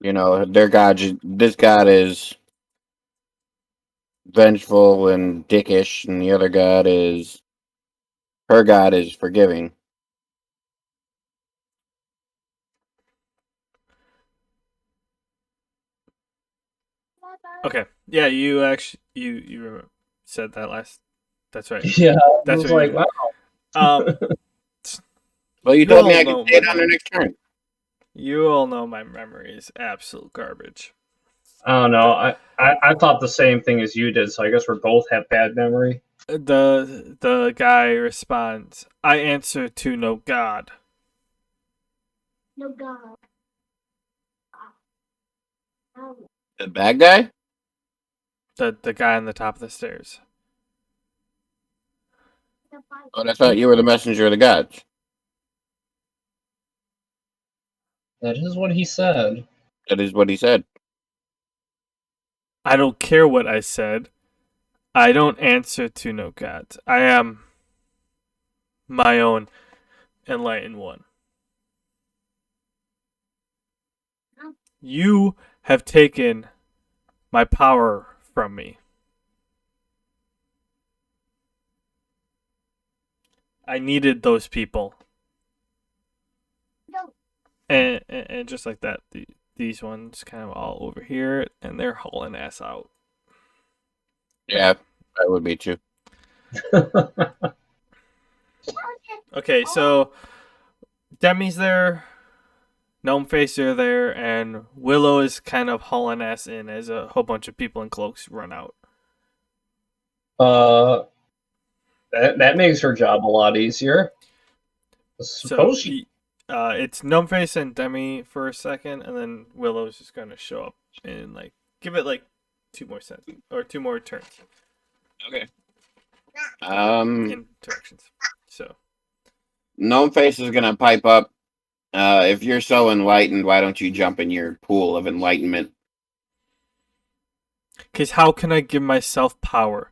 their god. This god is vengeful and dickish, and the other god is her god is forgiving. Okay. Yeah, you actually you said that last. That's right. Yeah, that's I was like, wow. Well, you told me I could say it on the next turn. You all know my memory is absolute garbage. I don't know. I thought the same thing as you did, so I guess we both have bad memory. The guy responds, I answer to no god. No god. The bad guy? The guy on the top of the stairs. But I thought you were the messenger of the gods. That is what he said. That is what he said. I don't care what I said. I don't answer to no gods. I am my own enlightened one. You have taken my power from me. I needed those people. And just like that, these ones kind of all over here, and they're hauling ass out. Yeah, that would be too. Okay, so Demi's there, Gnome Face are there, and Willow is kind of hauling ass in as a whole bunch of people in cloaks run out. That makes her job a lot easier. Suppose So it's Gnome Face and Demi for a second, and then Willow's just gonna show up and like give it like 2 more seconds or 2 more turns. Okay. Interactions. So Gnome Face is gonna pipe up. If you're so enlightened, why don't you jump in your pool of enlightenment? because how can I give myself power?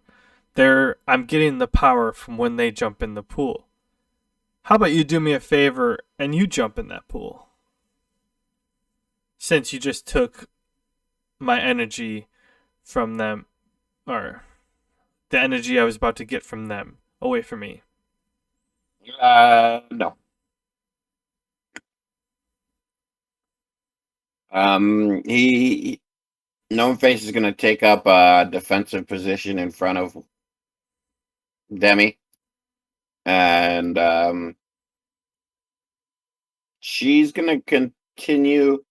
I'm getting the power from when they jump in the pool. How about you do me a favor and you jump in that pool? Since you just took my energy from them, or the energy I was about to get from them away from me. No. He Gnome Face is gonna take up a defensive position in front of Demi, and she's gonna continue.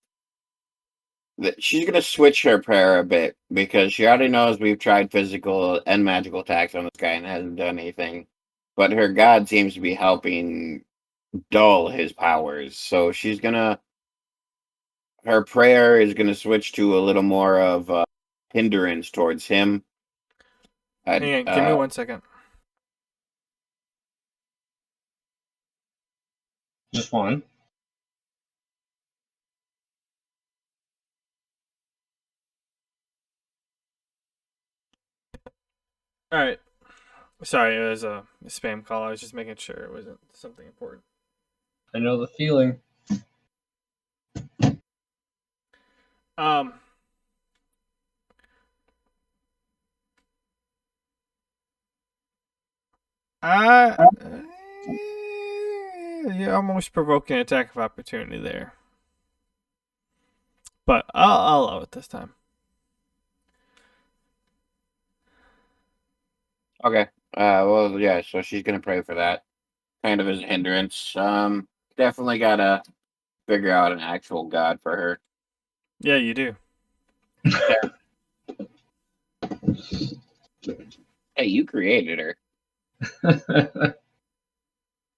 She's gonna switch her prayer a bit because she already knows we've tried physical and magical attacks on this guy and hasn't done anything. But her god seems to be helping dull his powers, so her prayer is gonna switch to a little more of a hindrance towards him. Hang on, give me 1 second. just one. All right. Sorry, it was a spam call. I was just making sure it wasn't something important. I know the feeling. Um. You're almost provoking an attack of opportunity there, but I'll allow it this time. Okay. Well, yeah. So she's gonna pray for that, kind of as a hindrance. Definitely gotta figure out an actual god for her. Yeah, you do. Hey, you created her.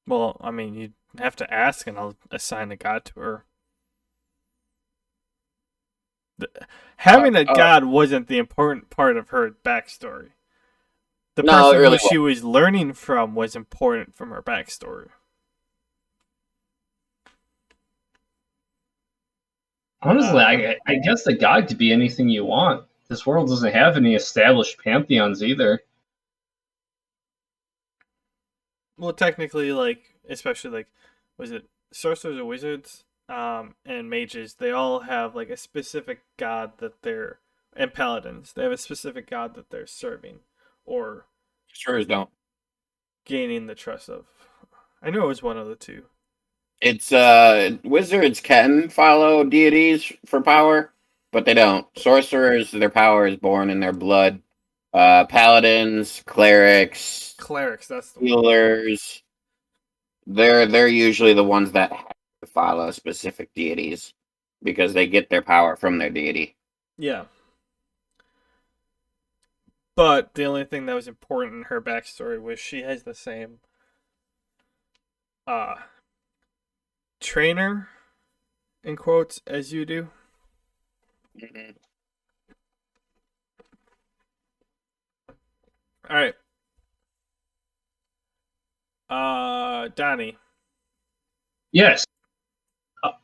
Well, I mean, you have to ask, and I'll assign a god to her. Having a god wasn't the important part of her backstory. The person who she was learning from was important from her backstory. Honestly, I guess the god could be anything you want. This world doesn't have any established pantheons either. Well, technically, like, especially, like, was it sorcerers or wizards and mages, they all have, like, a specific god that they're, and paladins, they have a specific god that they're serving or Sorcerers don't. gaining the trust of. I knew it was one of the two. It's wizards can follow deities for power, but they don't. Sorcerers, their power is born in their blood. Paladins, clerics, That's the healers. They're usually the ones that have to follow specific deities because they get their power from their deity. Yeah. But the only thing that was important in her backstory was she has the same uh trainer in quotes as you do. Mm-hmm. All right. Donny. Yes.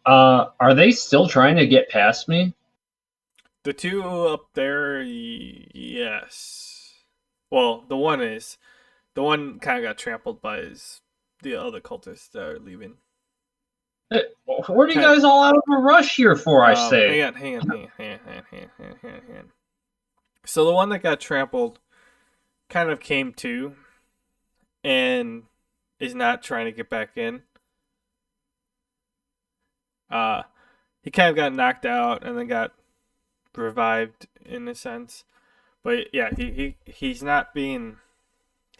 Are they still trying to get past me? The two up there, yes. Well, the one is. The one kind of got trampled by the other cultists that are leaving. What are you guys all out of a rush here for, I say? Hang on. So the one that got trampled kind of came to and is not trying to get back in. He kind of got knocked out and then got revived in a sense. But yeah, he's not trying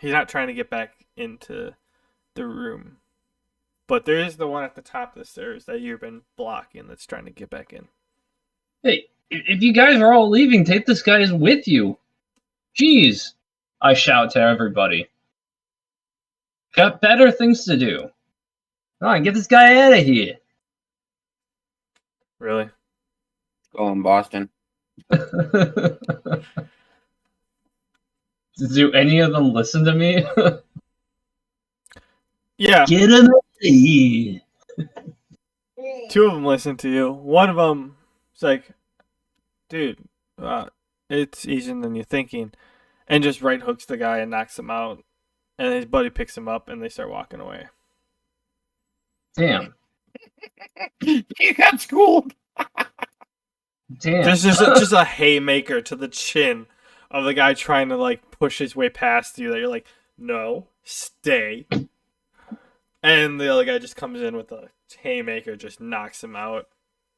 to get back into the room. But there is the one at the top of the stairs that you've been blocking that's trying to get back in. Hey, if you guys are all leaving, take this guy with you. Jeez, I shout to everybody. Got better things to do. Come on, get this guy out of here. Really? Go in Boston. Do any of them listen to me? Yeah. Get him out of here. Two of them listen to you. One of them is like, dude, it's easier than you're thinking. And just right hooks the guy and knocks him out. And his buddy picks him up and they start walking away. Damn. You got schooled. Damn. Just a haymaker to the chin of the guy trying to like push his way past you that you're like, no, stay. And the other guy just comes in with a haymaker, just knocks him out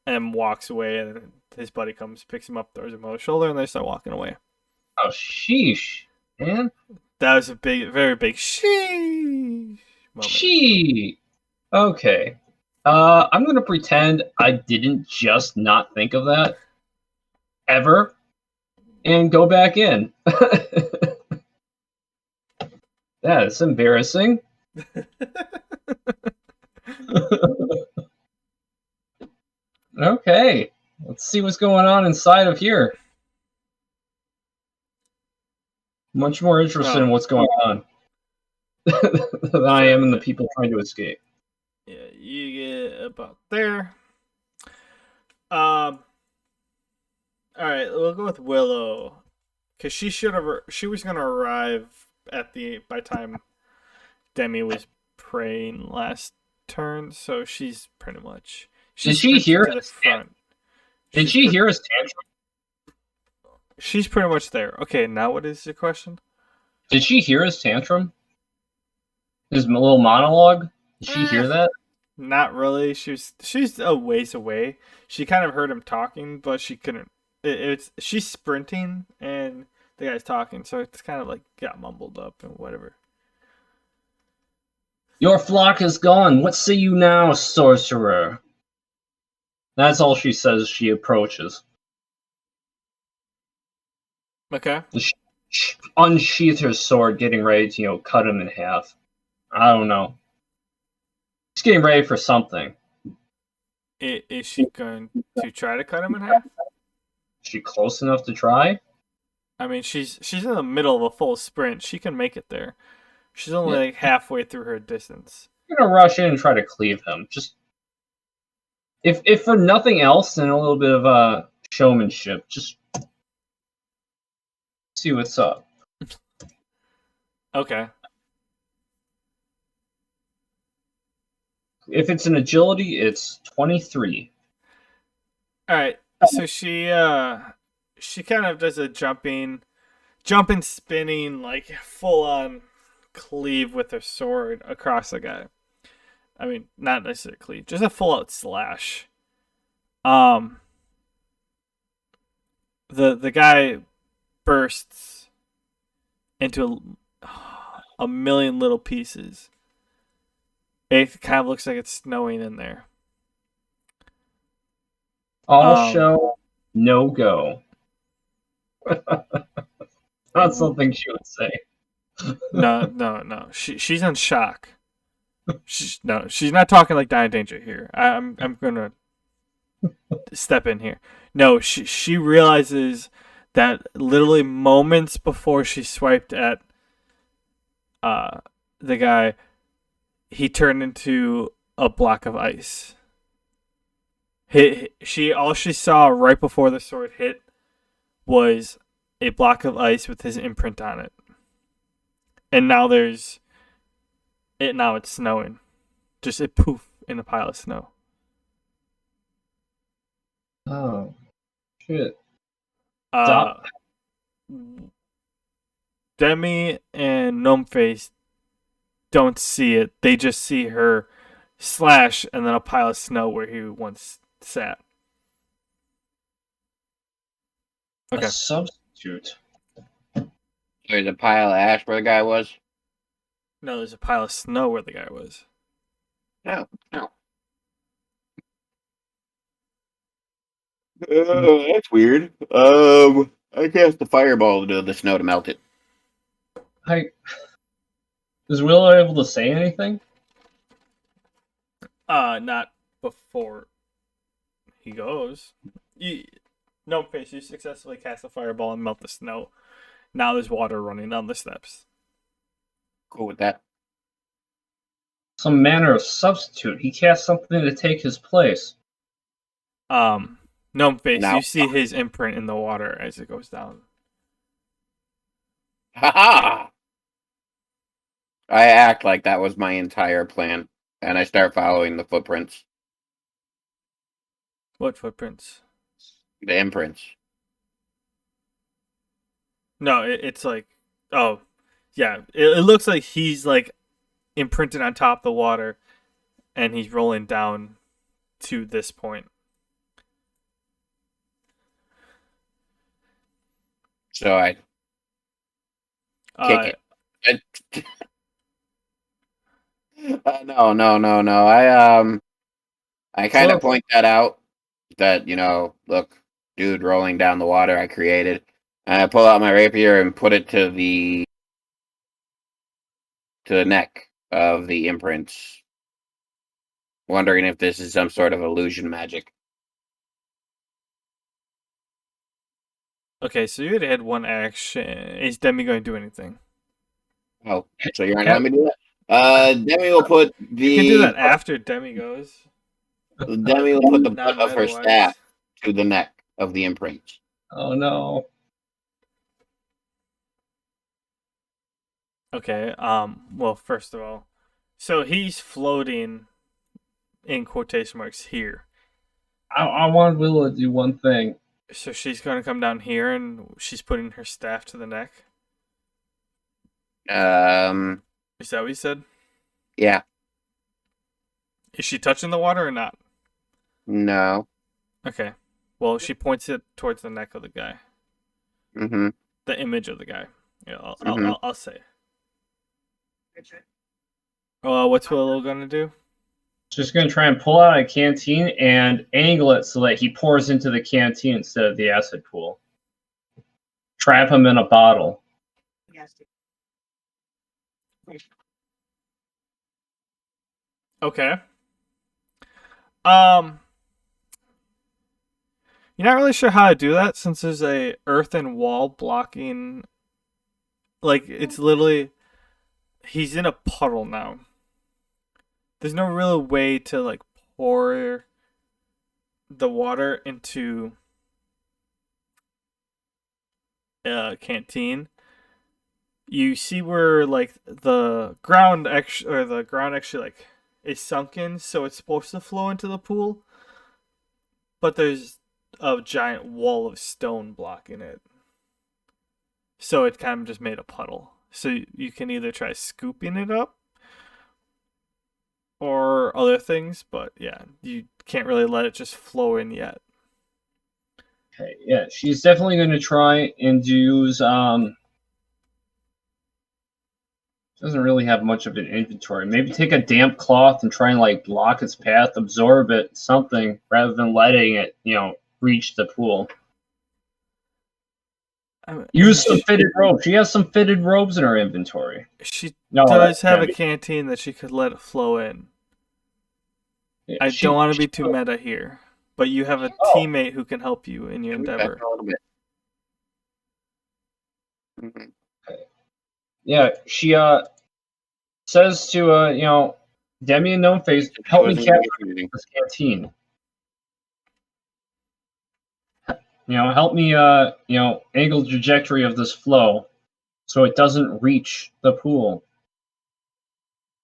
and walks away, and his buddy comes, picks him up, throws him over the shoulder, and they start walking away. Oh, sheesh, man. That was a very big sheesh moment. She. Okay. I'm gonna pretend I didn't just not think of that ever, and go back in. That's embarrassing. Okay, let's see what's going on inside of here. Much more interested in what's going on than I am in the people trying to escape. Yeah, you get about there. Alright, we'll go with Willow. Because she was gonna arrive by time Demi was praying last turn, so she's pretty much. Did she hear his front? Did she hear his tantrum? She's pretty much there. Okay, now what is your question? Did she hear his tantrum? His little monologue? Did she hear that? Not really. She's a ways away. She kind of heard him talking, but she couldn't. She's sprinting and the guy's talking, so it's kind of like got mumbled up and whatever. Your flock is gone. What say you now, sorcerer? That's all she says as she approaches. Okay. Unsheathed her sword, getting ready to, cut him in half. I don't know. She's getting ready for something. Is she going to try to cut him in half? Is she close enough to try? I mean, she's in the middle of a full sprint. She can make it there. She's only like halfway through her distance. I'm gonna rush in and try to cleave him. Just if for nothing else, and a little bit of showmanship, just see what's up. Okay. If it's an agility, it's 23. All right. So she kind of does a jumping, spinning, like full on cleave with her sword across the guy. I mean, not necessarily cleave, just a full out slash. The guy bursts into a million little pieces. It kind of looks like it's snowing in there. All show, no go. Not something she would say. No. She's in shock. She's not talking like Dying Danger here. I'm gonna step in here. No, she realizes that literally moments before she swiped at the guy, he turned into a block of ice. All she saw right before the sword hit was a block of ice with his imprint on it. And now it's snowing. Just a poof in a pile of snow. Oh, shit. Demi and Gnomeface don't see it. They just see her slash and then a pile of snow where he once sat. Okay. A substitute. There's a pile of ash where the guy was. No, there's a pile of snow where the guy was. No. That's weird. I cast the fireball to the snow to melt it. Is Willow able to say anything? Not before he goes. Gnomeface, you successfully cast a fireball and melt the snow. Now there's water running down the steps. Cool with that. Some manner of substitute. He cast something to take his place. Gnomeface, Now- you see his imprint in the water as it goes down. Ha! I act like that was my entire plan, and I start following the footprints, What footprints? the imprints. No, it's like, oh, yeah. It looks like he's like imprinted on top of the water, and he's rolling down to this point. So I kick it. No. I kind of point that out. That look, dude, rolling down the water I created. And I pull out my rapier and put it to the neck of the imprints, wondering if this is some sort of illusion magic. Okay, so you already had one action. Is Demi going to do anything? Oh, so you're not gonna let me do that? Demi will put the. You can do that after Demi goes. Demi will put the butt of her Non-meta-wise. staff to the neck of the imprint. Oh no. Okay. Well, first of all, so he's floating in quotation marks here. I want Willow to do one thing. So she's going to come down here and she's putting her staff to the neck. Is that what you said? Yeah. Is she touching the water or not? No. Okay. Well, she points it towards the neck of the guy. Mm-hmm. The image of the guy. Yeah, I'll say. What's Willow gonna do? Just gonna try and pull out a canteen and angle it so that he pours into the canteen instead of the acid pool. Trap him in a bottle. Okay. You're not really sure how to do that since there's a earthen wall blocking. Like, it's literally, he's in a puddle now. There's no real way to like pour the water into a canteen. You see where like the ground actually like is sunken, so it's supposed to flow into the pool, but there's a giant wall of stone blocking it, so it kind of just made a puddle. So you can either try scooping it up or other things, but yeah, you can't really let it just flow in yet. Okay, yeah, she's definitely going to try and use. Doesn't really have much of an inventory. Maybe take a damp cloth and try and like block its path, absorb it, something, rather than letting it, reach the pool. Use some fitted robes. She has some fitted robes in her inventory. She does have a canteen that she could let it flow in. Yeah, I don't want to be too meta here, but you have a teammate who can help you in your endeavor. A little bit. Mm-hmm. Yeah, she says to Demi and Gnome Face, She help me wasn't capture gonna get anything. this canteen. Help me, angle the trajectory of this flow so it doesn't reach the pool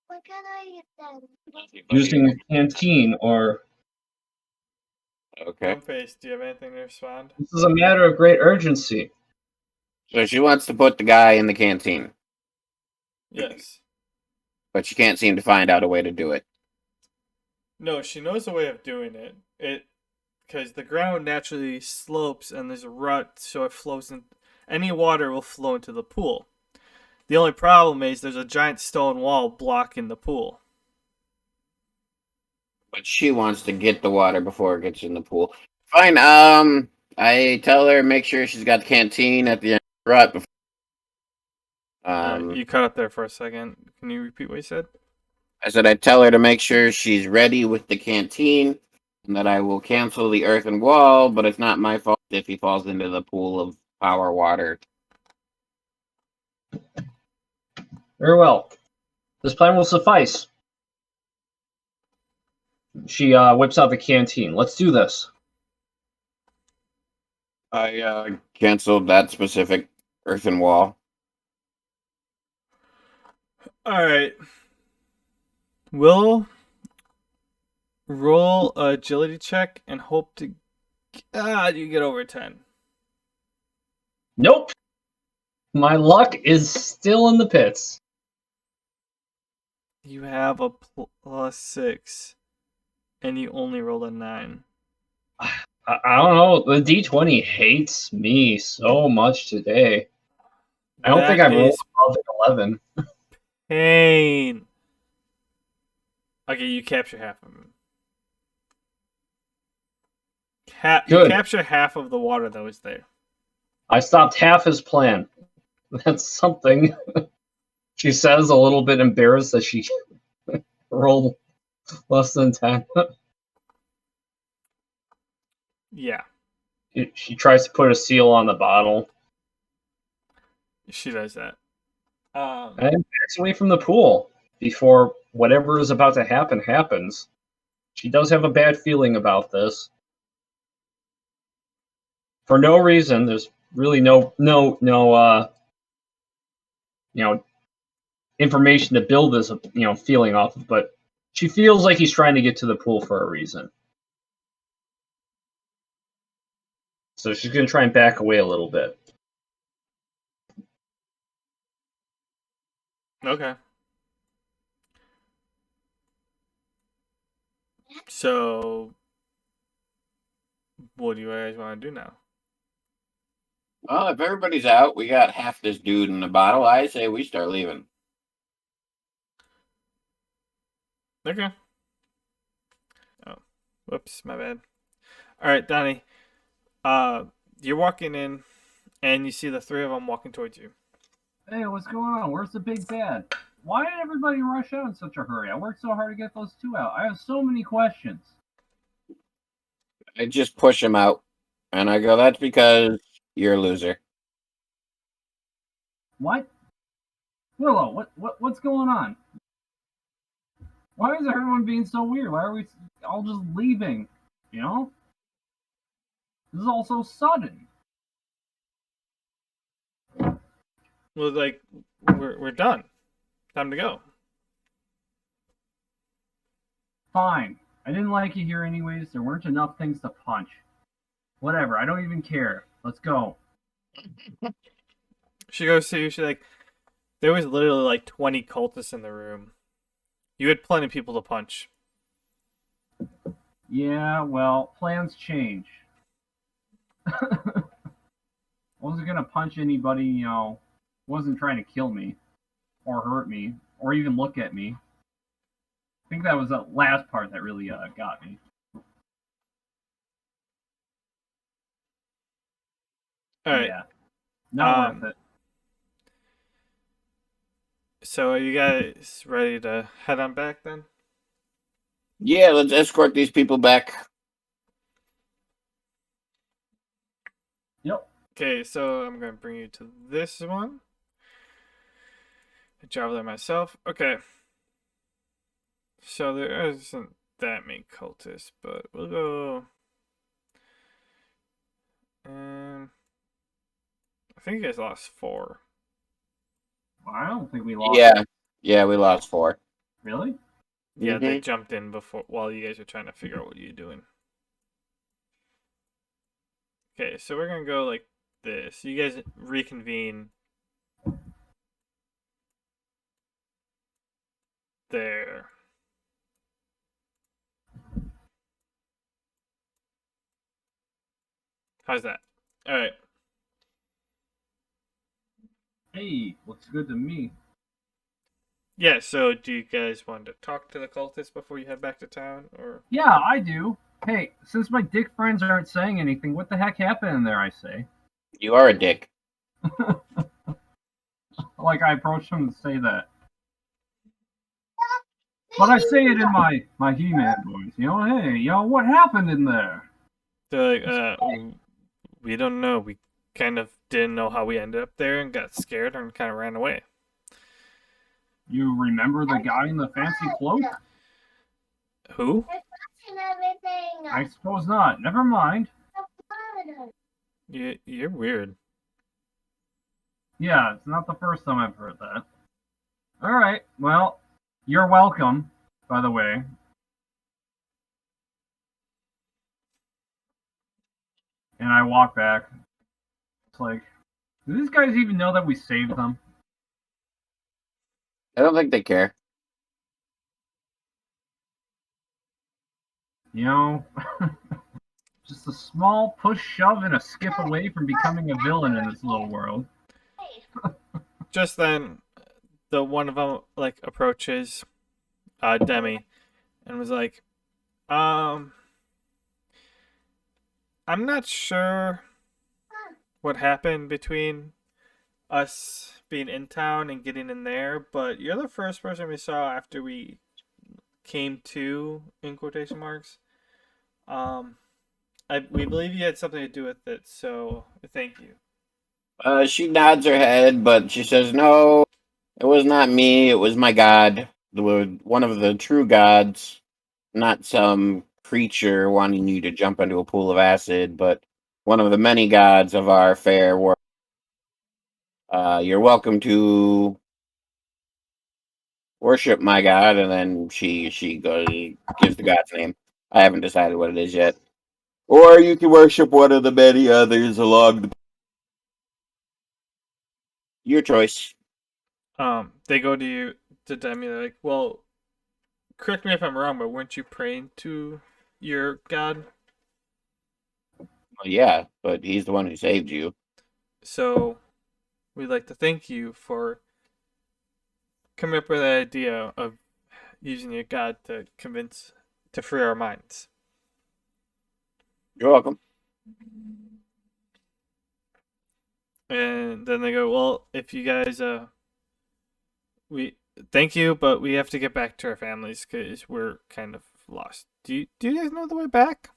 What can I eat then? using a canteen or. Okay. Face, do you have anything to respond? This is a matter of great urgency. So she wants to put the guy in the canteen, Yes. but she can't seem to find out a way to do it. No, she knows a way of doing it. Because the ground naturally slopes and there's a rut, so it flows in. Any water will flow into the pool. The only problem is there's a giant stone wall blocking the pool. But she wants to get the water before it gets in the pool. Fine. I tell her make sure she's got the canteen at the end of the rut. You cut up there for a second. Can you repeat what you said? I said I tell her to make sure she's ready with the canteen, and that I will cancel the earthen wall. But it's not my fault if he falls into the pool of power water. Very well. This plan will suffice. She whips out the canteen. Let's do this. I canceled that specific earthen wall. All right. We'll roll a agility check and hope to you get over 10. Nope. My luck is still in the pits. You have a +6, and you only rolled a 9. I don't know. The D20 hates me so much today. I don't think I've rolled above an 11. Pain. Okay, you capture half of him. You capture half of the water that was there. I stopped half his plan. That's something. She says, a little bit embarrassed that she rolled less than 10. Yeah. She tries to put a seal on the bottle. She does that. And backs away from the pool before whatever is about to happen happens. She does have a bad feeling about this. For no reason. There's really no information to build this feeling off of, but she feels like he's trying to get to the pool for a reason. So she's going to try and back away a little bit. Okay. So, what do you guys want to do now? Well, if everybody's out, we got half this dude in the bottle. I say we start leaving. Okay. Oh, whoops, my bad. All right, Donny. You're walking in, and you see the three of them walking towards you. Hey, what's going on? Where's the big bad? Why did everybody rush out in such a hurry? I worked so hard to get those two out. I have so many questions. I just push him out, and I go, that's because you're a loser. What? Willow, what's going on? Why is everyone being so weird? Why are we all just leaving? You know? This is all so sudden. Well, like, we're done. Time to go. Fine. I didn't like you here anyways. There weren't enough things to punch. Whatever. I don't even care. Let's go. She goes to you. She's like, there was literally like 20 cultists in the room. You had plenty of people to punch. Yeah, well, plans change. I wasn't gonna punch anybody, wasn't trying to kill me, or hurt me, or even look at me. I think that was the last part that really got me. All right. Yeah, not worth it. So are you guys ready to head on back then? Yeah, let's escort these people back. Yep. Okay, so I'm going to bring you to this one. I travel there myself. Okay. So there isn't that many cultists, but we'll go. I think you guys lost 4. Well, I don't think we lost. Yeah, we lost 4. Really? Yeah, they Mhm. jumped in before while you guys were trying to figure out what you're doing. Okay, so we're gonna go like this. You guys reconvene there. How's that? All right. Hey, looks good to me. Yeah. So, do you guys want to talk to the cultists before you head back to town, or? Yeah, I do. Hey, since my dick friends aren't saying anything, what the heck happened in there? I say. You are a dick. Like I approached them to say that, but I say it in my He-Man voice. Hey, what happened in there? They're like, we don't know. We kind of didn't know how we ended up there and got scared and kind of ran away. You remember the guy in the fancy cloak? Who? They're touching everything. I suppose not. Never mind. You're weird. Yeah, it's not the first time I've heard that. All right. Well, you're welcome, by the way. And I walk back. It's like, do these guys even know that we saved them? I don't think they care. You know, just a small push, shove, and a skip away from becoming a villain in this little world. Just then, the one of them like approaches Demi and was like, I'm not sure what happened between us being in town and getting in there, but you're the first person we saw after we came to, in quotation marks. We believe you had something to do with it, so thank you. She nods her head, but she says, "No, it was not me. It was my god, one of the true gods, not some creature wanting you to jump into a pool of acid, but one of the many gods of our fair world. You're welcome to worship my god." And then she goes, gives the god's name. I haven't decided what it is yet. Or you can worship one of the many others along the. Your choice. They go to you, to Demi, they're like, well, correct me if I'm wrong, but weren't you praying to your god? Well, yeah, but he's the one who saved you. So we'd like to thank you for coming up with the idea of using your god to free our minds. You're welcome. And then they go, well, if you guys, we thank you, but we have to get back to our families because we're kind of lost. Do you guys know the way back?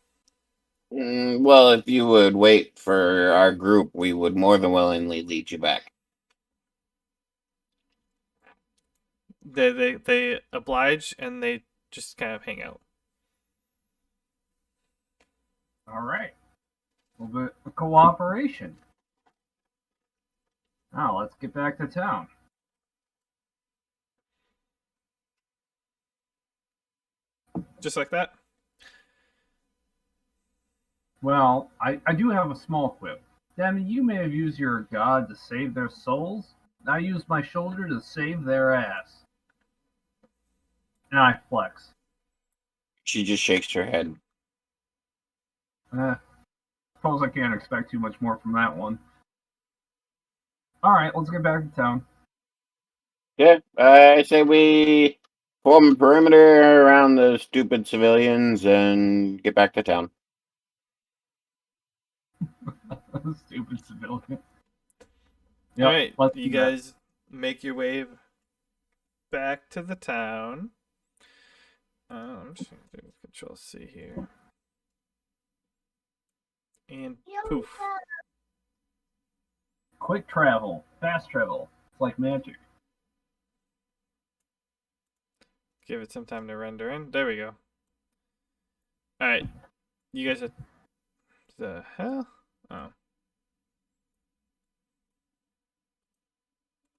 Well, if you would wait for our group, we would more than willingly lead you back. They oblige and they just kind of hang out. All right. A little bit of cooperation. Now let's get back to town. Just like that. Well, I do have a small quip. Demi, you may have used your god to save their souls. I used my shoulder to save their ass. And I flex. She just shakes her head. Suppose I can't expect too much more from that one. Alright, let's get back to town. Yeah, I say we form a perimeter around the stupid civilians and get back to town. Stupid civilian. All right, let's you do that. guys make your way back to the town. I'm just gonna do Control C here, and poof. Quick travel, fast travel. It's like magic. Give it some time to render in. There we go. Alright. You guys are... The hell? Oh.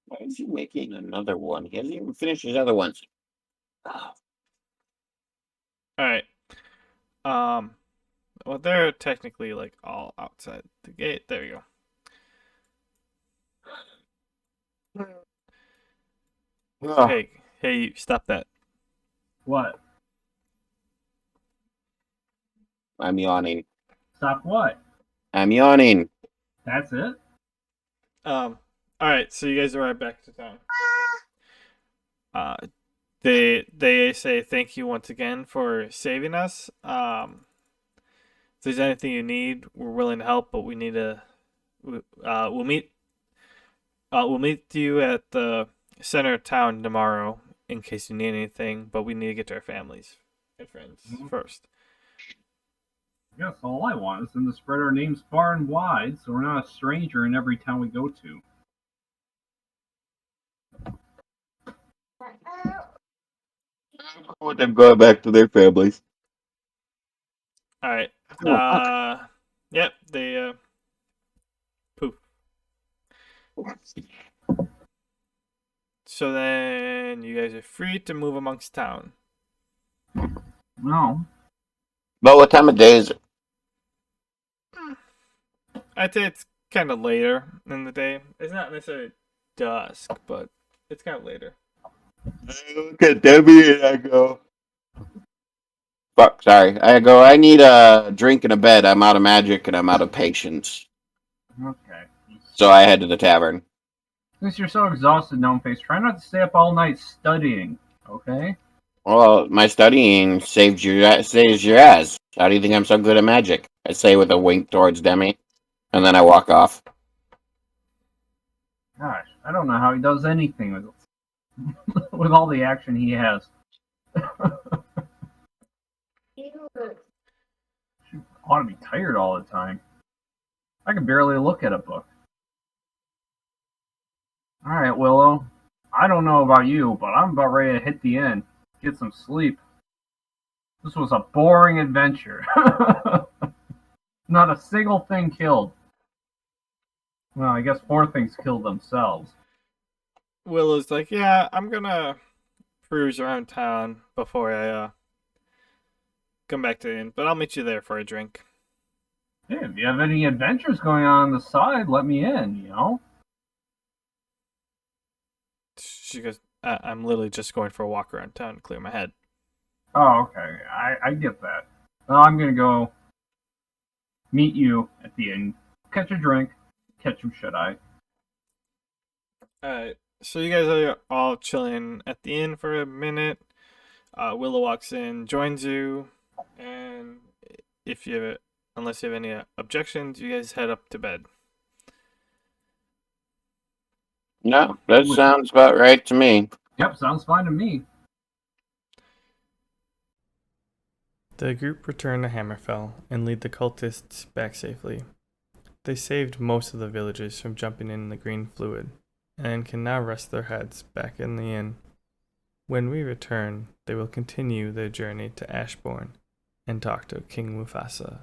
Why is he making another one? He hasn't even finished his other ones. Oh. Alright. Well, they're technically, like, all outside the gate. There we go. Oh. Hey, stop that. What? I'm yawning. Stop what? I'm yawning. That's it? Alright, so you guys arrive back to town. They say thank you once again for saving us. If there's anything you need, we're willing to help, but we need to. We'll meet you at the center of town tomorrow in case you need anything. But we need to get to our families and friends first. I guess all I want is them to spread our names far and wide so we're not a stranger in every town we go to. I'm cool with them going back to their families. All right. Yep. They poof. So then you guys are free to move amongst town. No. But what time of day is it? I'd say it's kind of later in the day. It's not necessarily dusk, but it's kind of later. I look at Debbie and I go, fuck, sorry. I go, I need a drink and a bed. I'm out of magic and I'm out of patience. Okay. So I head to the tavern. Since you're so exhausted, Gnome Face, try not to stay up all night studying, okay? Well, my studying saves your ass. How do you think I'm so good at magic? I say with a wink towards Demi, and then I walk off. Gosh, I don't know how he does anything with all the action he has. She ought to be tired all the time. I can barely look at a book. Alright, Willow. I don't know about you, but I'm about ready to hit the inn. Get some sleep. This was a boring adventure. Not a single thing killed. Well, I guess 4 things killed themselves. Willow's like, yeah, I'm gonna cruise around town before I come back to the inn, but I'll meet you there for a drink. Hey, if you have any adventures going on the side, let me in, you know? She goes, I'm literally just going for a walk around town to clear my head. Oh, okay. I get that. Well, I'm gonna go meet you at the inn. Catch a drink. Catch him, should I? Alright, so you guys are all chilling at the inn for a minute. Willow walks in, joins you, and unless you have any objections, you guys head up to bed. No, that sounds about right to me. Yep, sounds fine to me. The group return to Hammerfel and lead the cultists back safely. They saved most of the villagers from jumping in the green fluid, and can now rest their heads back in the inn. When we return, they will continue their journey to Ashbourne and talk to King Mufasa.